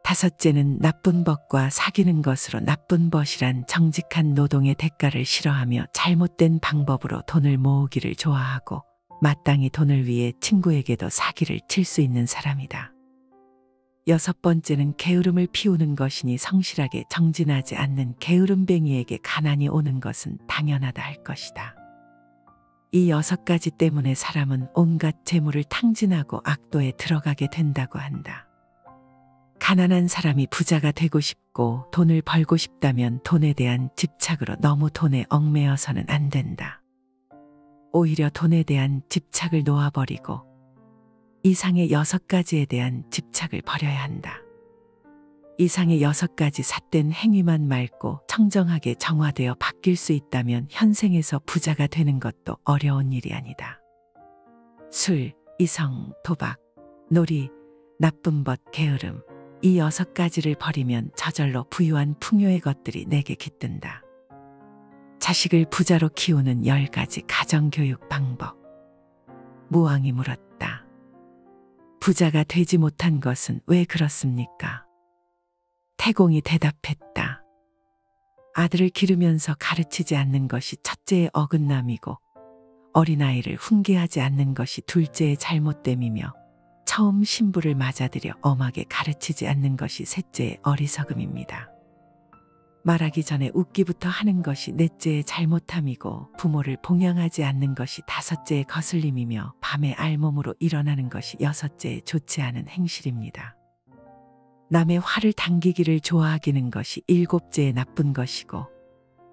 다섯째는 나쁜 법과 사귀는 것으로 나쁜 벗이란 정직한 노동의 대가를 싫어하며 잘못된 방법으로 돈을 모으기를 좋아하고 마땅히 돈을 위해 친구에게도 사기를 칠 수 있는 사람이다. 6번째는 게으름을 피우는 것이니 성실하게 정진하지 않는 게으름뱅이에게 가난이 오는 것은 당연하다 할 것이다. 이 6가지 때문에 사람은 온갖 재물을 탕진하고 악도에 들어가게 된다고 한다. 가난한 사람이 부자가 되고 싶고 돈을 벌고 싶다면 돈에 대한 집착으로 너무 돈에 얽매여서는 안 된다. 오히려 돈에 대한 집착을 놓아버리고 이상의 6가지에 대한 집착을 버려야 한다. 이상의 6가지 삿된 행위만 맑고 청정하게 정화되어 바뀔 수 있다면 현생에서 부자가 되는 것도 어려운 일이 아니다. 술, 이성, 도박, 놀이, 나쁜 벗, 게으름 이 6가지를 버리면 저절로 부유한 풍요의 것들이 내게 깃든다. 자식을 부자로 키우는 10가지 가정교육 방법. 무왕이 물었다. 부자가 되지 못한 것은 왜 그렇습니까? 태공이 대답했다. 아들을 기르면서 가르치지 않는 것이 첫째의 어긋남이고 어린아이를 훈계하지 않는 것이 둘째의 잘못됨이며 처음 신부를 맞아들여 엄하게 가르치지 않는 것이 셋째의 어리석음입니다. 말하기 전에 웃기부터 하는 것이 넷째의 잘못함이고 부모를 봉양하지 않는 것이 다섯째의 거슬림이며 밤에 알몸으로 일어나는 것이 여섯째의 좋지 않은 행실입니다. 남의 화를 당기기를 좋아하기는 것이 7째의 나쁜 것이고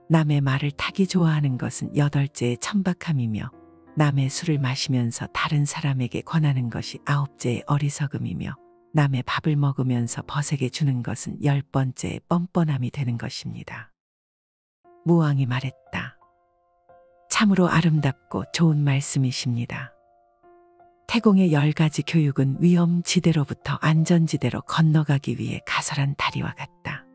남의 말을 타기 좋아하는 것은 8째의 천박함이며 남의 술을 마시면서 다른 사람에게 권하는 것이 9째의 어리석음이며 남의 밥을 먹으면서 벗에게 주는 것은 10번째의 뻔뻔함이 되는 것입니다. 무왕이 말했다. 참으로 아름답고 좋은 말씀이십니다. 태공의 10가지 교육은 위험지대로부터 안전지대로 건너가기 위해 가설한 다리와 같다.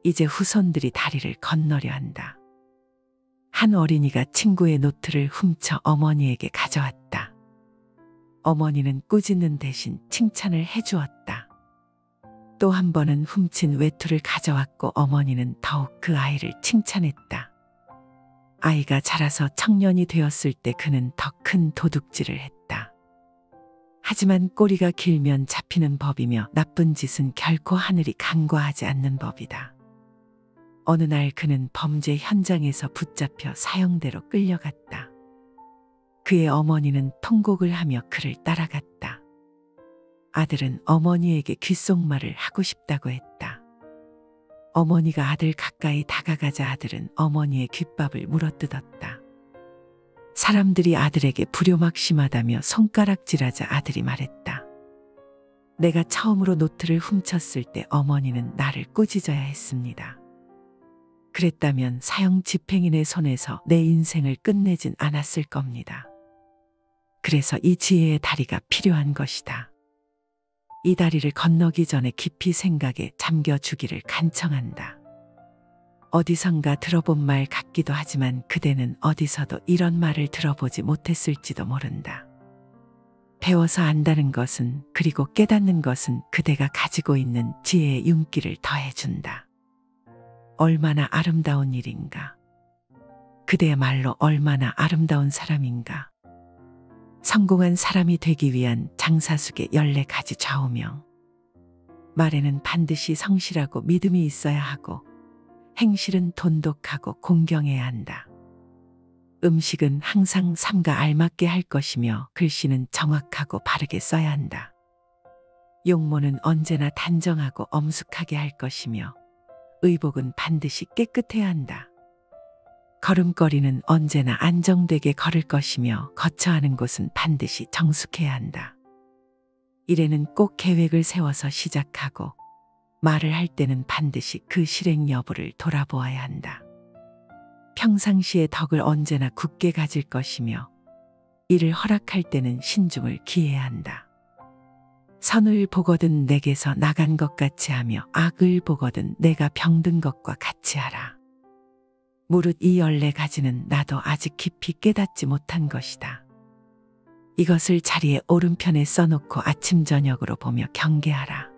이제 후손들이 다리를 건너려 한다. 한 어린이가 친구의 노트를 훔쳐 어머니에게 가져왔다. 어머니는 꾸짖는 대신 칭찬을 해주었다. 또 한 번은 훔친 외투를 가져왔고 어머니는 더욱 그 아이를 칭찬했다. 아이가 자라서 청년이 되었을 때 그는 더 큰 도둑질을 했다. 하지만 꼬리가 길면 잡히는 법이며 나쁜 짓은 결코 하늘이 간과하지 않는 법이다. 어느 날 그는 범죄 현장에서 붙잡혀 사형대로 끌려갔다. 그의 어머니는 통곡을 하며 그를 따라갔다. 아들은 어머니에게 귓속말을 하고 싶다고 했다. 어머니가 아들 가까이 다가가자 아들은 어머니의 귓밥을 물어뜯었다. 사람들이 아들에게 불효막심하다며 손가락질하자 아들이 말했다. 내가 처음으로 노트를 훔쳤을 때 어머니는 나를 꾸짖어야 했습니다. 그랬다면 사형 집행인의 손에서 내 인생을 끝내진 않았을 겁니다. 그래서 이 지혜의 다리가 필요한 것이다. 이 다리를 건너기 전에 깊이 생각에 잠겨주기를 간청한다. 어디선가 들어본 말 같기도 하지만 그대는 어디서도 이런 말을 들어보지 못했을지도 모른다. 배워서 안다는 것은, 그리고 깨닫는 것은 그대가 가지고 있는 지혜의 윤기를 더해준다. 얼마나 아름다운 일인가. 그대야말로 얼마나 아름다운 사람인가. 성공한 사람이 되기 위한 장사숙의 14가지 좌우명. 말에는 반드시 성실하고 믿음이 있어야 하고, 행실은 돈독하고 공경해야 한다. 음식은 항상 삶과 알맞게 할 것이며 글씨는 정확하고 바르게 써야 한다. 용모는 언제나 단정하고 엄숙하게 할 것이며 의복은 반드시 깨끗해야 한다. 걸음걸이는 언제나 안정되게 걸을 것이며 거처하는 곳은 반드시 정숙해야 한다. 일에는 꼭 계획을 세워서 시작하고 말을 할 때는 반드시 그 실행 여부를 돌아보아야 한다. 평상시에 덕을 언제나 굳게 가질 것이며 이를 허락할 때는 신중을 기해야 한다. 선을 보거든 내게서 나간 것 같이 하며 악을 보거든 내가 병든 것과 같이 하라. 무릇 이 14가지는 나도 아직 깊이 깨닫지 못한 것이다. 이것을 자리에 오른편에 써놓고 아침 저녁으로 보며 경계하라.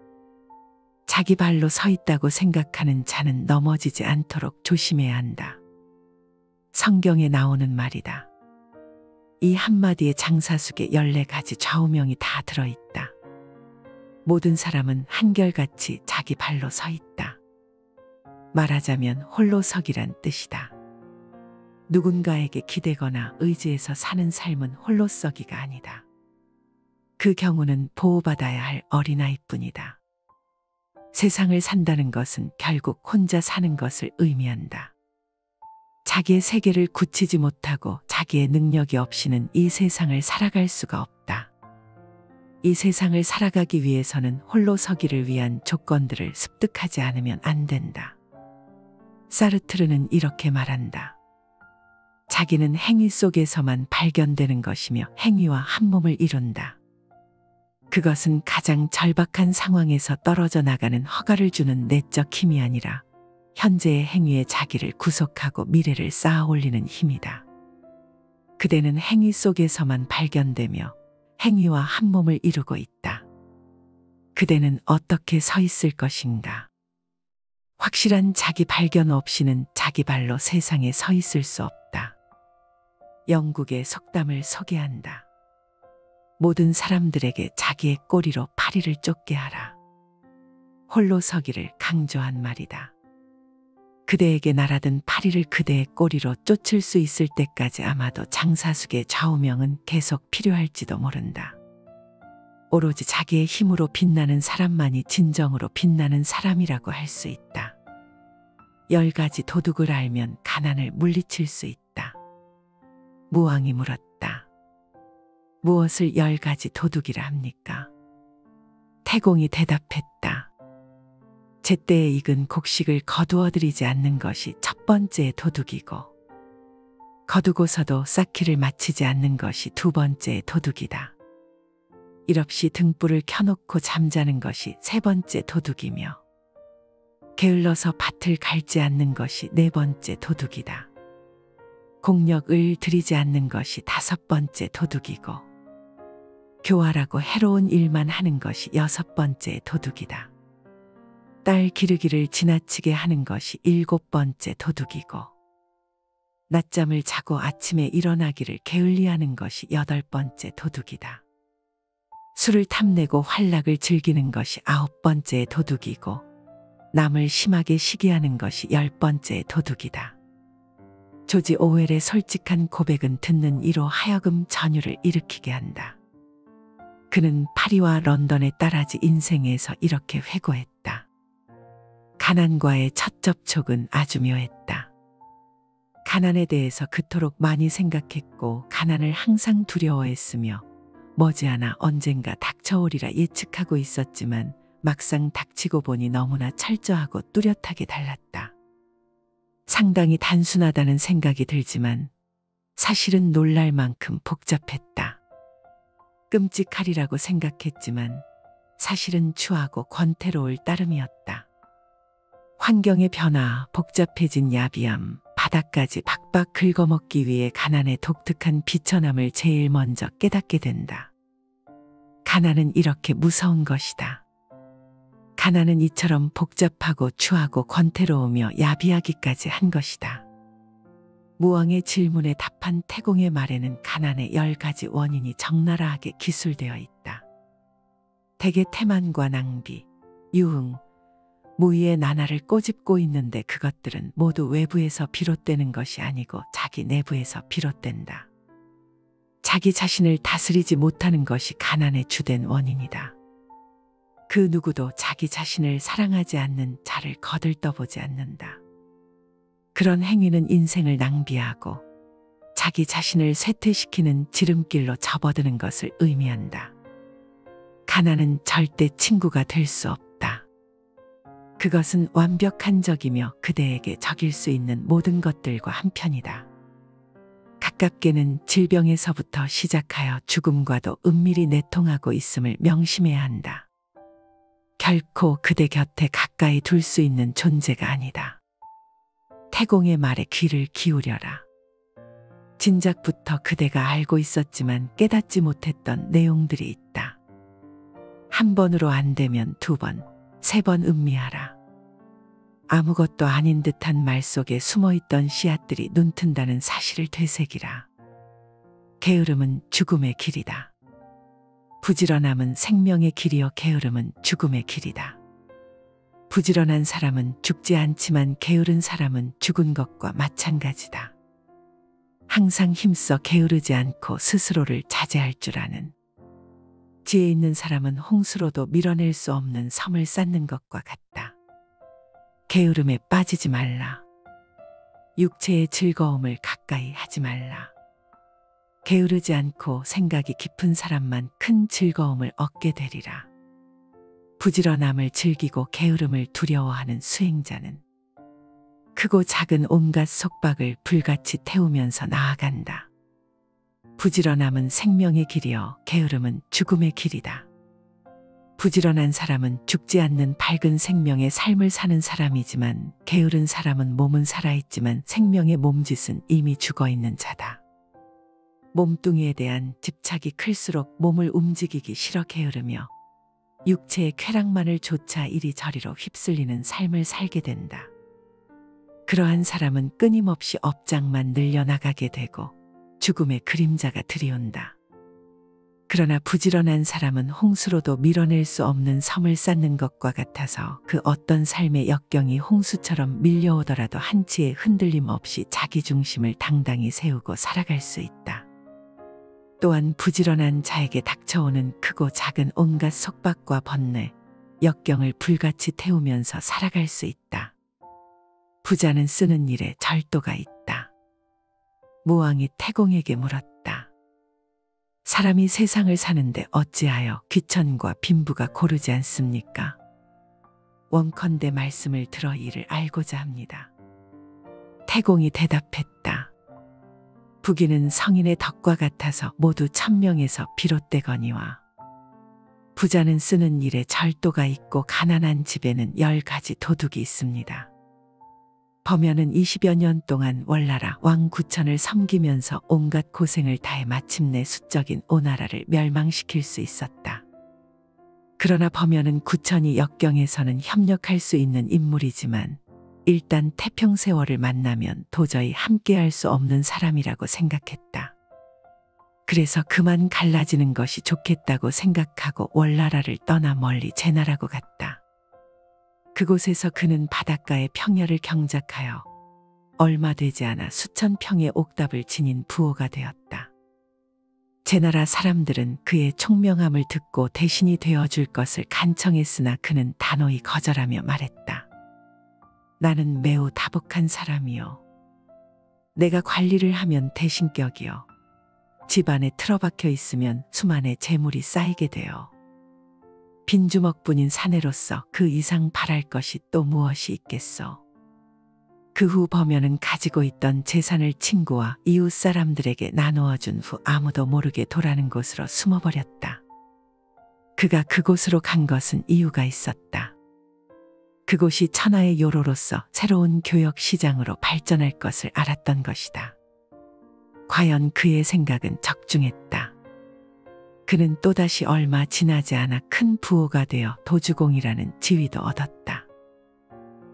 자기 발로 서 있다고 생각하는 자는 넘어지지 않도록 조심해야 한다. 성경에 나오는 말이다. 이 한마디에 장사숙의 14가지 좌우명이 다 들어있다. 모든 사람은 한결같이 자기 발로 서 있다. 말하자면 홀로서기란 뜻이다. 누군가에게 기대거나 의지해서 사는 삶은 홀로서기가 아니다. 그 경우는 보호받아야 할 어린아이뿐이다. 세상을 산다는 것은 결국 혼자 사는 것을 의미한다. 자기의 세계를 굳히지 못하고 자기의 능력이 없이는 이 세상을 살아갈 수가 없다. 이 세상을 살아가기 위해서는 홀로 서기를 위한 조건들을 습득하지 않으면 안 된다. 사르트르는 이렇게 말한다. 자기는 행위 속에서만 발견되는 것이며 행위와 한 몸을 이룬다. 그것은 가장 절박한 상황에서 떨어져 나가는 허가를 주는 내적 힘이 아니라 현재의 행위에 자기를 구속하고 미래를 쌓아 올리는 힘이다. 그대는 행위 속에서만 발견되며 행위와 한 몸을 이루고 있다. 그대는 어떻게 서 있을 것인가? 확실한 자기 발견 없이는 자기 발로 세상에 서 있을 수 없다. 영국의 속담을 소개한다. 모든 사람들에게 자기의 꼬리로 파리를 쫓게 하라. 홀로 서기를 강조한 말이다. 그대에게 날아든 파리를 그대의 꼬리로 쫓을 수 있을 때까지 아마도 장사숙의 좌우명은 계속 필요할지도 모른다. 오로지 자기의 힘으로 빛나는 사람만이 진정으로 빛나는 사람이라고 할 수 있다. 10가지 도둑을 알면 가난을 물리칠 수 있다. 무왕이 물었다. 무엇을 10가지 도둑이라 합니까? 태공이 대답했다. 제때에 익은 곡식을 거두어들이지 않는 것이 첫 번째의 도둑이고, 거두고서도 쌓기를 마치지 않는 것이 두 번째의 도둑이다. 일없이 등불을 켜놓고 잠자는 것이 세 번째 도둑이며, 게을러서 밭을 갈지 않는 것이 네 번째 도둑이다. 공력을 들이지 않는 것이 다섯 번째 도둑이고, 교활하고 해로운 일만 하는 것이 여섯 번째 도둑이다. 딸 기르기를 지나치게 하는 것이 일곱 번째 도둑이고, 낮잠을 자고 아침에 일어나기를 게을리하는 것이 여덟 번째 도둑이다. 술을 탐내고 활락을 즐기는 것이 아홉 번째 도둑이고, 남을 심하게 시기하는 것이 열 번째 도둑이다. 조지 오웰의 솔직한 고백은 듣는 이로 하여금 전율을 일으키게 한다. 그는 파리와 런던의 딸아지 인생에서 이렇게 회고했다. 가난과의 첫 접촉은 아주 묘했다. 가난에 대해서 그토록 많이 생각했고 가난을 항상 두려워했으며 머지않아 언젠가 닥쳐오리라 예측하고 있었지만 막상 닥치고 보니 너무나 철저하고 뚜렷하게 달랐다. 상당히 단순하다는 생각이 들지만 사실은 놀랄 만큼 복잡했다. 끔찍하리라고 생각했지만 사실은 추하고 권태로울 따름이었다. 환경의 변화, 복잡해진 야비함, 바닥까지 박박 긁어먹기 위해 가난의 독특한 비천함을 제일 먼저 깨닫게 된다. 가난은 이렇게 무서운 것이다. 가난은 이처럼 복잡하고 추하고 권태로우며 야비하기까지 한 것이다. 무왕의 질문에 답한 태공의 말에는 가난의 10가지 원인이 적나라하게 기술되어 있다. 대개 태만과 낭비, 유흥, 무의의 나날을 꼬집고 있는데 그것들은 모두 외부에서 비롯되는 것이 아니고 자기 내부에서 비롯된다. 자기 자신을 다스리지 못하는 것이 가난의 주된 원인이다. 그 누구도 자기 자신을 사랑하지 않는 자를 거들떠보지 않는다. 그런 행위는 인생을 낭비하고 자기 자신을 쇠퇴시키는 지름길로 접어드는 것을 의미한다. 가난은 절대 친구가 될 수 없다. 그것은 완벽한 적이며 그대에게 적일 수 있는 모든 것들과 한편이다. 가깝게는 질병에서부터 시작하여 죽음과도 은밀히 내통하고 있음을 명심해야 한다. 결코 그대 곁에 가까이 둘 수 있는 존재가 아니다. 태공의 말에 귀를 기울여라. 진작부터 그대가 알고 있었지만 깨닫지 못했던 내용들이 있다. 한 번으로 안 되면 2번, 3번 음미하라. 아무것도 아닌 듯한 말 속에 숨어있던 씨앗들이 눈튼다는 사실을 되새기라. 게으름은 죽음의 길이다. 부지런함은 생명의 길이요 게으름은 죽음의 길이다. 부지런한 사람은 죽지 않지만 게으른 사람은 죽은 것과 마찬가지다. 항상 힘써 게으르지 않고 스스로를 자제할 줄 아는 지혜 있는 사람은 홍수로도 밀어낼 수 없는 섬을 쌓는 것과 같다. 게으름에 빠지지 말라. 육체의 즐거움을 가까이 하지 말라. 게으르지 않고 생각이 깊은 사람만 큰 즐거움을 얻게 되리라. 부지런함을 즐기고 게으름을 두려워하는 수행자는 크고 작은 온갖 속박을 불같이 태우면서 나아간다. 부지런함은 생명의 길이요 게으름은 죽음의 길이다. 부지런한 사람은 죽지 않는 밝은 생명의 삶을 사는 사람이지만 게으른 사람은 몸은 살아있지만 생명의 몸짓은 이미 죽어있는 자다. 몸뚱이에 대한 집착이 클수록 몸을 움직이기 싫어 게으르며 육체의 쾌락만을 좇아 이리저리로 휩쓸리는 삶을 살게 된다. 그러한 사람은 끊임없이 업장만 늘려나가게 되고 죽음의 그림자가 들이온다. 그러나 부지런한 사람은 홍수로도 밀어낼 수 없는 섬을 쌓는 것과 같아서 그 어떤 삶의 역경이 홍수처럼 밀려오더라도 한치의 흔들림 없이 자기 중심을 당당히 세우고 살아갈 수 있다. 또한 부지런한 자에게 닥쳐오는 크고 작은 온갖 속박과 번뇌, 역경을 불같이 태우면서 살아갈 수 있다. 부자는 쓰는 일에 절도가 있다. 무왕이 태공에게 물었다. 사람이 세상을 사는데 어찌하여 귀천과 빈부가 고르지 않습니까? 원컨대 말씀을 들어 이를 알고자 합니다. 태공이 대답했다. 부귀는 성인의 덕과 같아서 모두 천명에서 비롯되거니와 부자는 쓰는 일에 절도가 있고 가난한 집에는 10가지 도둑이 있습니다. 범연은 20여 년 동안 월나라 왕 구천을 섬기면서 온갖 고생을 다해 마침내 수적인 오나라를 멸망시킬 수 있었다. 그러나 범연은 구천이 역경에서는 협력할 수 있는 인물이지만 일단 태평세월을 만나면 도저히 함께할 수 없는 사람이라고 생각했다. 그래서 그만 갈라지는 것이 좋겠다고 생각하고 월나라를 떠나 멀리 제나라고 갔다. 그곳에서 그는 바닷가의 평야를 경작하여 얼마 되지 않아 수천 평의 옥답을 지닌 부호가 되었다. 제나라 사람들은 그의 총명함을 듣고 대신이 되어줄 것을 간청했으나 그는 단호히 거절하며 말했다. 나는 매우 다복한 사람이요. 내가 관리를 하면 대신격이요. 집안에 틀어박혀 있으면 수만의 재물이 쌓이게 되어 빈주먹뿐인 사내로서 그 이상 바랄 것이 또 무엇이 있겠소. 그 후 범연은 가지고 있던 재산을 친구와 이웃 사람들에게 나누어 준 후 아무도 모르게 도라는 곳으로 숨어버렸다. 그가 그곳으로 간 것은 이유가 있었다. 그곳이 천하의 요로로서 새로운 교역 시장으로 발전할 것을 알았던 것이다. 과연 그의 생각은 적중했다. 그는 또다시 얼마 지나지 않아 큰 부호가 되어 도주공이라는 지위도 얻었다.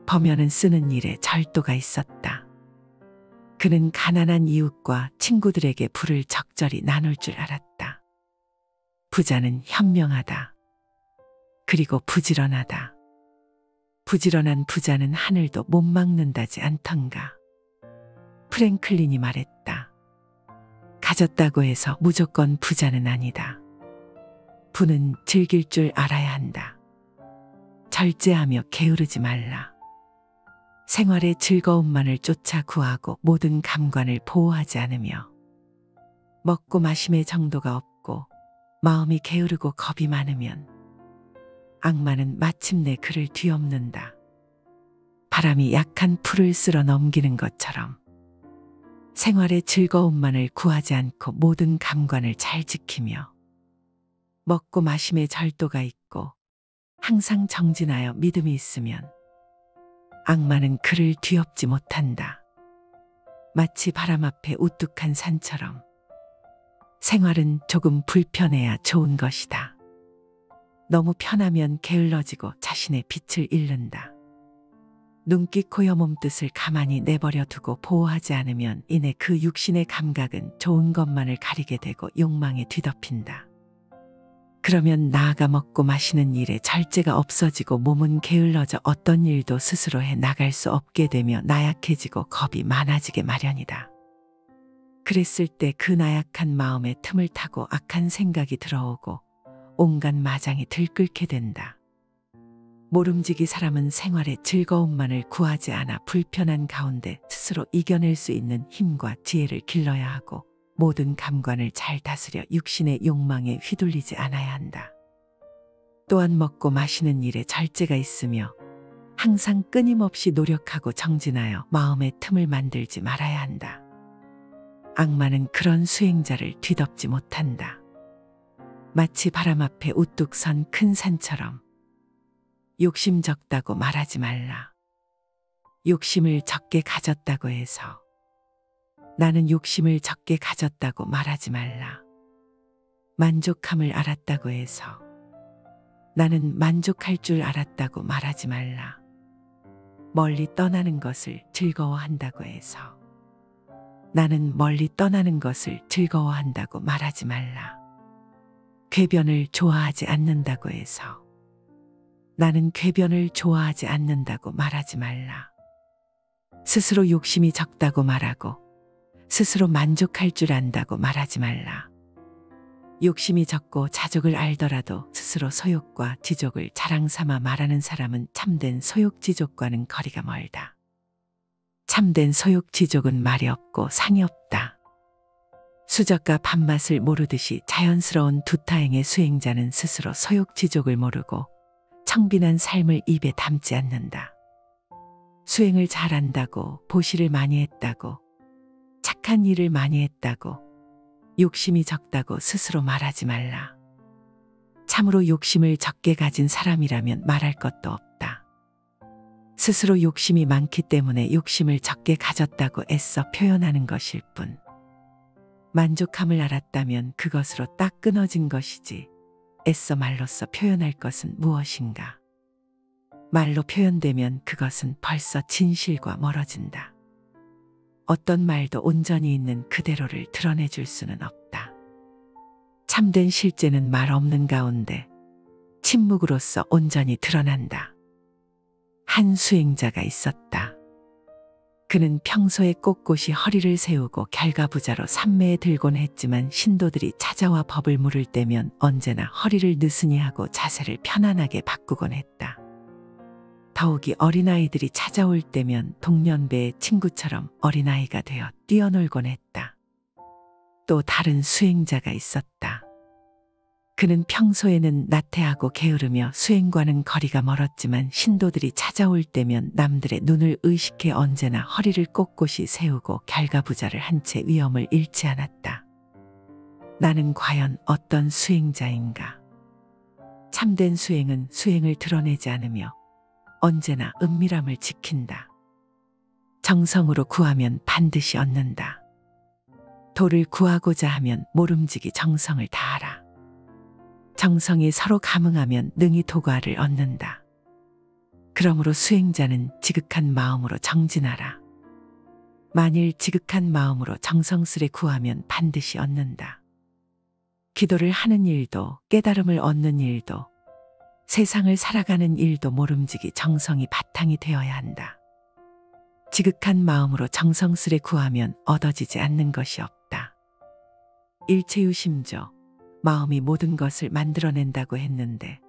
범연은 쓰는 일에 절도가 있었다. 그는 가난한 이웃과 친구들에게 부를 적절히 나눌 줄 알았다. 부자는 현명하다. 그리고 부지런하다. 부지런한 부자는 하늘도 못 막는다지 않던가. 프랭클린이 말했다. 가졌다고 해서 무조건 부자는 아니다. 부는 즐길 줄 알아야 한다. 절제하며 게으르지 말라. 생활의 즐거움만을 쫓아 구하고 모든 감관을 보호하지 않으며 먹고 마심의 정도가 없고 마음이 게으르고 겁이 많으면 악마는 마침내 그를 뒤엎는다. 바람이 약한 풀을 쓸어 넘기는 것처럼 생활의 즐거움만을 구하지 않고 모든 감관을 잘 지키며 먹고 마심의 절도가 있고 항상 정진하여 믿음이 있으면 악마는 그를 뒤엎지 못한다. 마치 바람 앞에 우뚝한 산처럼 생활은 조금 불편해야 좋은 것이다. 너무 편하면 게을러지고 자신의 빛을 잃는다. 눈기 코여 몸뜻을 가만히 내버려 두고 보호하지 않으면 이내 그 육신의 감각은 좋은 것만을 가리게 되고 욕망에 뒤덮인다. 그러면 나아가 먹고 마시는 일에 절제가 없어지고 몸은 게을러져 어떤 일도 스스로 해 나갈 수 없게 되며 나약해지고 겁이 많아지게 마련이다. 그랬을 때 그 나약한 마음에 틈을 타고 악한 생각이 들어오고 온갖 마장이 들끓게 된다. 모름지기 사람은 생활의 즐거움만을 구하지 않아 불편한 가운데 스스로 이겨낼 수 있는 힘과 지혜를 길러야 하고 모든 감관을 잘 다스려 육신의 욕망에 휘둘리지 않아야 한다. 또한 먹고 마시는 일에 절제가 있으며 항상 끊임없이 노력하고 정진하여 마음의 틈을 만들지 말아야 한다. 악마는 그런 수행자를 뒤덮지 못한다. 마치 바람 앞에 우뚝 선 큰 산처럼 욕심 적다고 말하지 말라. 욕심을 적게 가졌다고 해서 나는 욕심을 적게 가졌다고 말하지 말라. 만족함을 알았다고 해서 나는 만족할 줄 알았다고 말하지 말라. 멀리 떠나는 것을 즐거워한다고 해서 나는 멀리 떠나는 것을 즐거워한다고 말하지 말라. 궤변을 좋아하지 않는다고 해서 나는 궤변을 좋아하지 않는다고 말하지 말라. 스스로 욕심이 적다고 말하고 스스로 만족할 줄 안다고 말하지 말라. 욕심이 적고 자족을 알더라도 스스로 소욕과 지족을 자랑 삼아 말하는 사람은 참된 소욕지족과는 거리가 멀다. 참된 소욕지족은 말이 없고 상이 없다. 수저가 밥맛을 모르듯이 자연스러운 두타행의 수행자는 스스로 소욕지족을 모르고 청빈한 삶을 입에 담지 않는다. 수행을 잘한다고 보시를 많이 했다고 착한 일을 많이 했다고 욕심이 적다고 스스로 말하지 말라. 참으로 욕심을 적게 가진 사람이라면 말할 것도 없다. 스스로 욕심이 많기 때문에 욕심을 적게 가졌다고 애써 표현하는 것일 뿐. 만족함을 알았다면 그것으로 딱 끊어진 것이지 애써 말로써 표현할 것은 무엇인가. 말로 표현되면 그것은 벌써 진실과 멀어진다. 어떤 말도 온전히 있는 그대로를 드러내줄 수는 없다. 참된 실제는 말 없는 가운데 침묵으로써 온전히 드러난다. 한 수행자가 있었다. 그는 평소에 꼿꼿이 허리를 세우고 결가부자로 삼매에 들곤 했지만 신도들이 찾아와 법을 물을 때면 언제나 허리를 느슨히 하고 자세를 편안하게 바꾸곤 했다. 더욱이 어린아이들이 찾아올 때면 동년배의 친구처럼 어린아이가 되어 뛰어놀곤 했다. 또 다른 수행자가 있었다. 그는 평소에는 나태하고 게으르며 수행과는 거리가 멀었지만 신도들이 찾아올 때면 남들의 눈을 의식해 언제나 허리를 꼿꼿이 세우고 결가부자를 한 채 위엄을 잃지 않았다. 나는 과연 어떤 수행자인가? 참된 수행은 수행을 드러내지 않으며 언제나 은밀함을 지킨다. 정성으로 구하면 반드시 얻는다. 도를 구하고자 하면 모름지기 정성을 다하라. 정성이 서로 감응하면 능히 도과를 얻는다. 그러므로 수행자는 지극한 마음으로 정진하라. 만일 지극한 마음으로 정성스레 구하면 반드시 얻는다. 기도를 하는 일도 깨달음을 얻는 일도 세상을 살아가는 일도 모름지기 정성이 바탕이 되어야 한다. 지극한 마음으로 정성스레 구하면 얻어지지 않는 것이 없다. 일체유심조, 마음이 모든 것을 만들어낸다고 했는데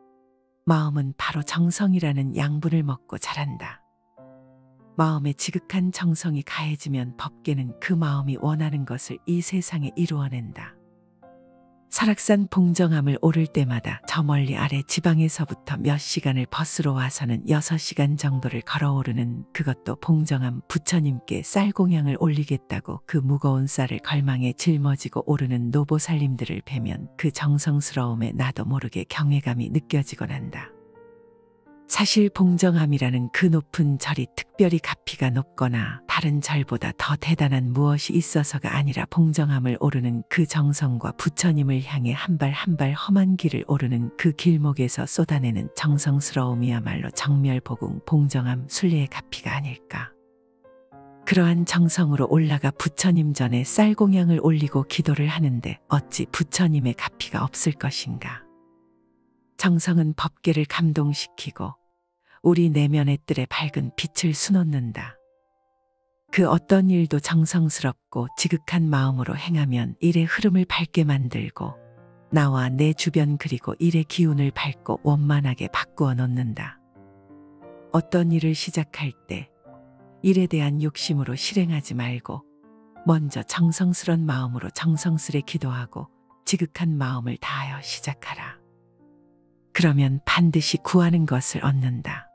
마음은 바로 정성이라는 양분을 먹고 자란다. 마음에 지극한 정성이 가해지면 법계는 그 마음이 원하는 것을 이 세상에 이루어낸다. 설악산 봉정암을 오를 때마다 저 멀리 아래 지방에서부터 몇 시간을 버스로 와서는 6시간 정도를 걸어오르는 그것도 봉정암 부처님께 쌀공양을 올리겠다고 그 무거운 쌀을 걸망에 짊어지고 오르는 노보살님들을 뵈면 그 정성스러움에 나도 모르게 경외감이 느껴지곤 한다. 사실 봉정암이라는 그 높은 절이 특별히 가피가 높거나 다른 절보다 더 대단한 무엇이 있어서가 아니라 봉정암을 오르는 그 정성과 부처님을 향해 한 발 한 발 험한 길을 오르는 그 길목에서 쏟아내는 정성스러움이야말로 정멸보궁 봉정암 순례의 가피가 아닐까. 그러한 정성으로 올라가 부처님 전에 쌀공양을 올리고 기도를 하는데 어찌 부처님의 가피가 없을 것인가. 정성은 법계를 감동시키고 우리 내면의 뜰에 밝은 빛을 수놓는다. 그 어떤 일도 정성스럽고 지극한 마음으로 행하면 일의 흐름을 밝게 만들고 나와 내 주변 그리고 일의 기운을 밝고 원만하게 바꾸어 놓는다. 어떤 일을 시작할 때 일에 대한 욕심으로 실행하지 말고 먼저 정성스런 마음으로 정성스레 기도하고 지극한 마음을 다하여 시작하라. 그러면 반드시 구하는 것을 얻는다.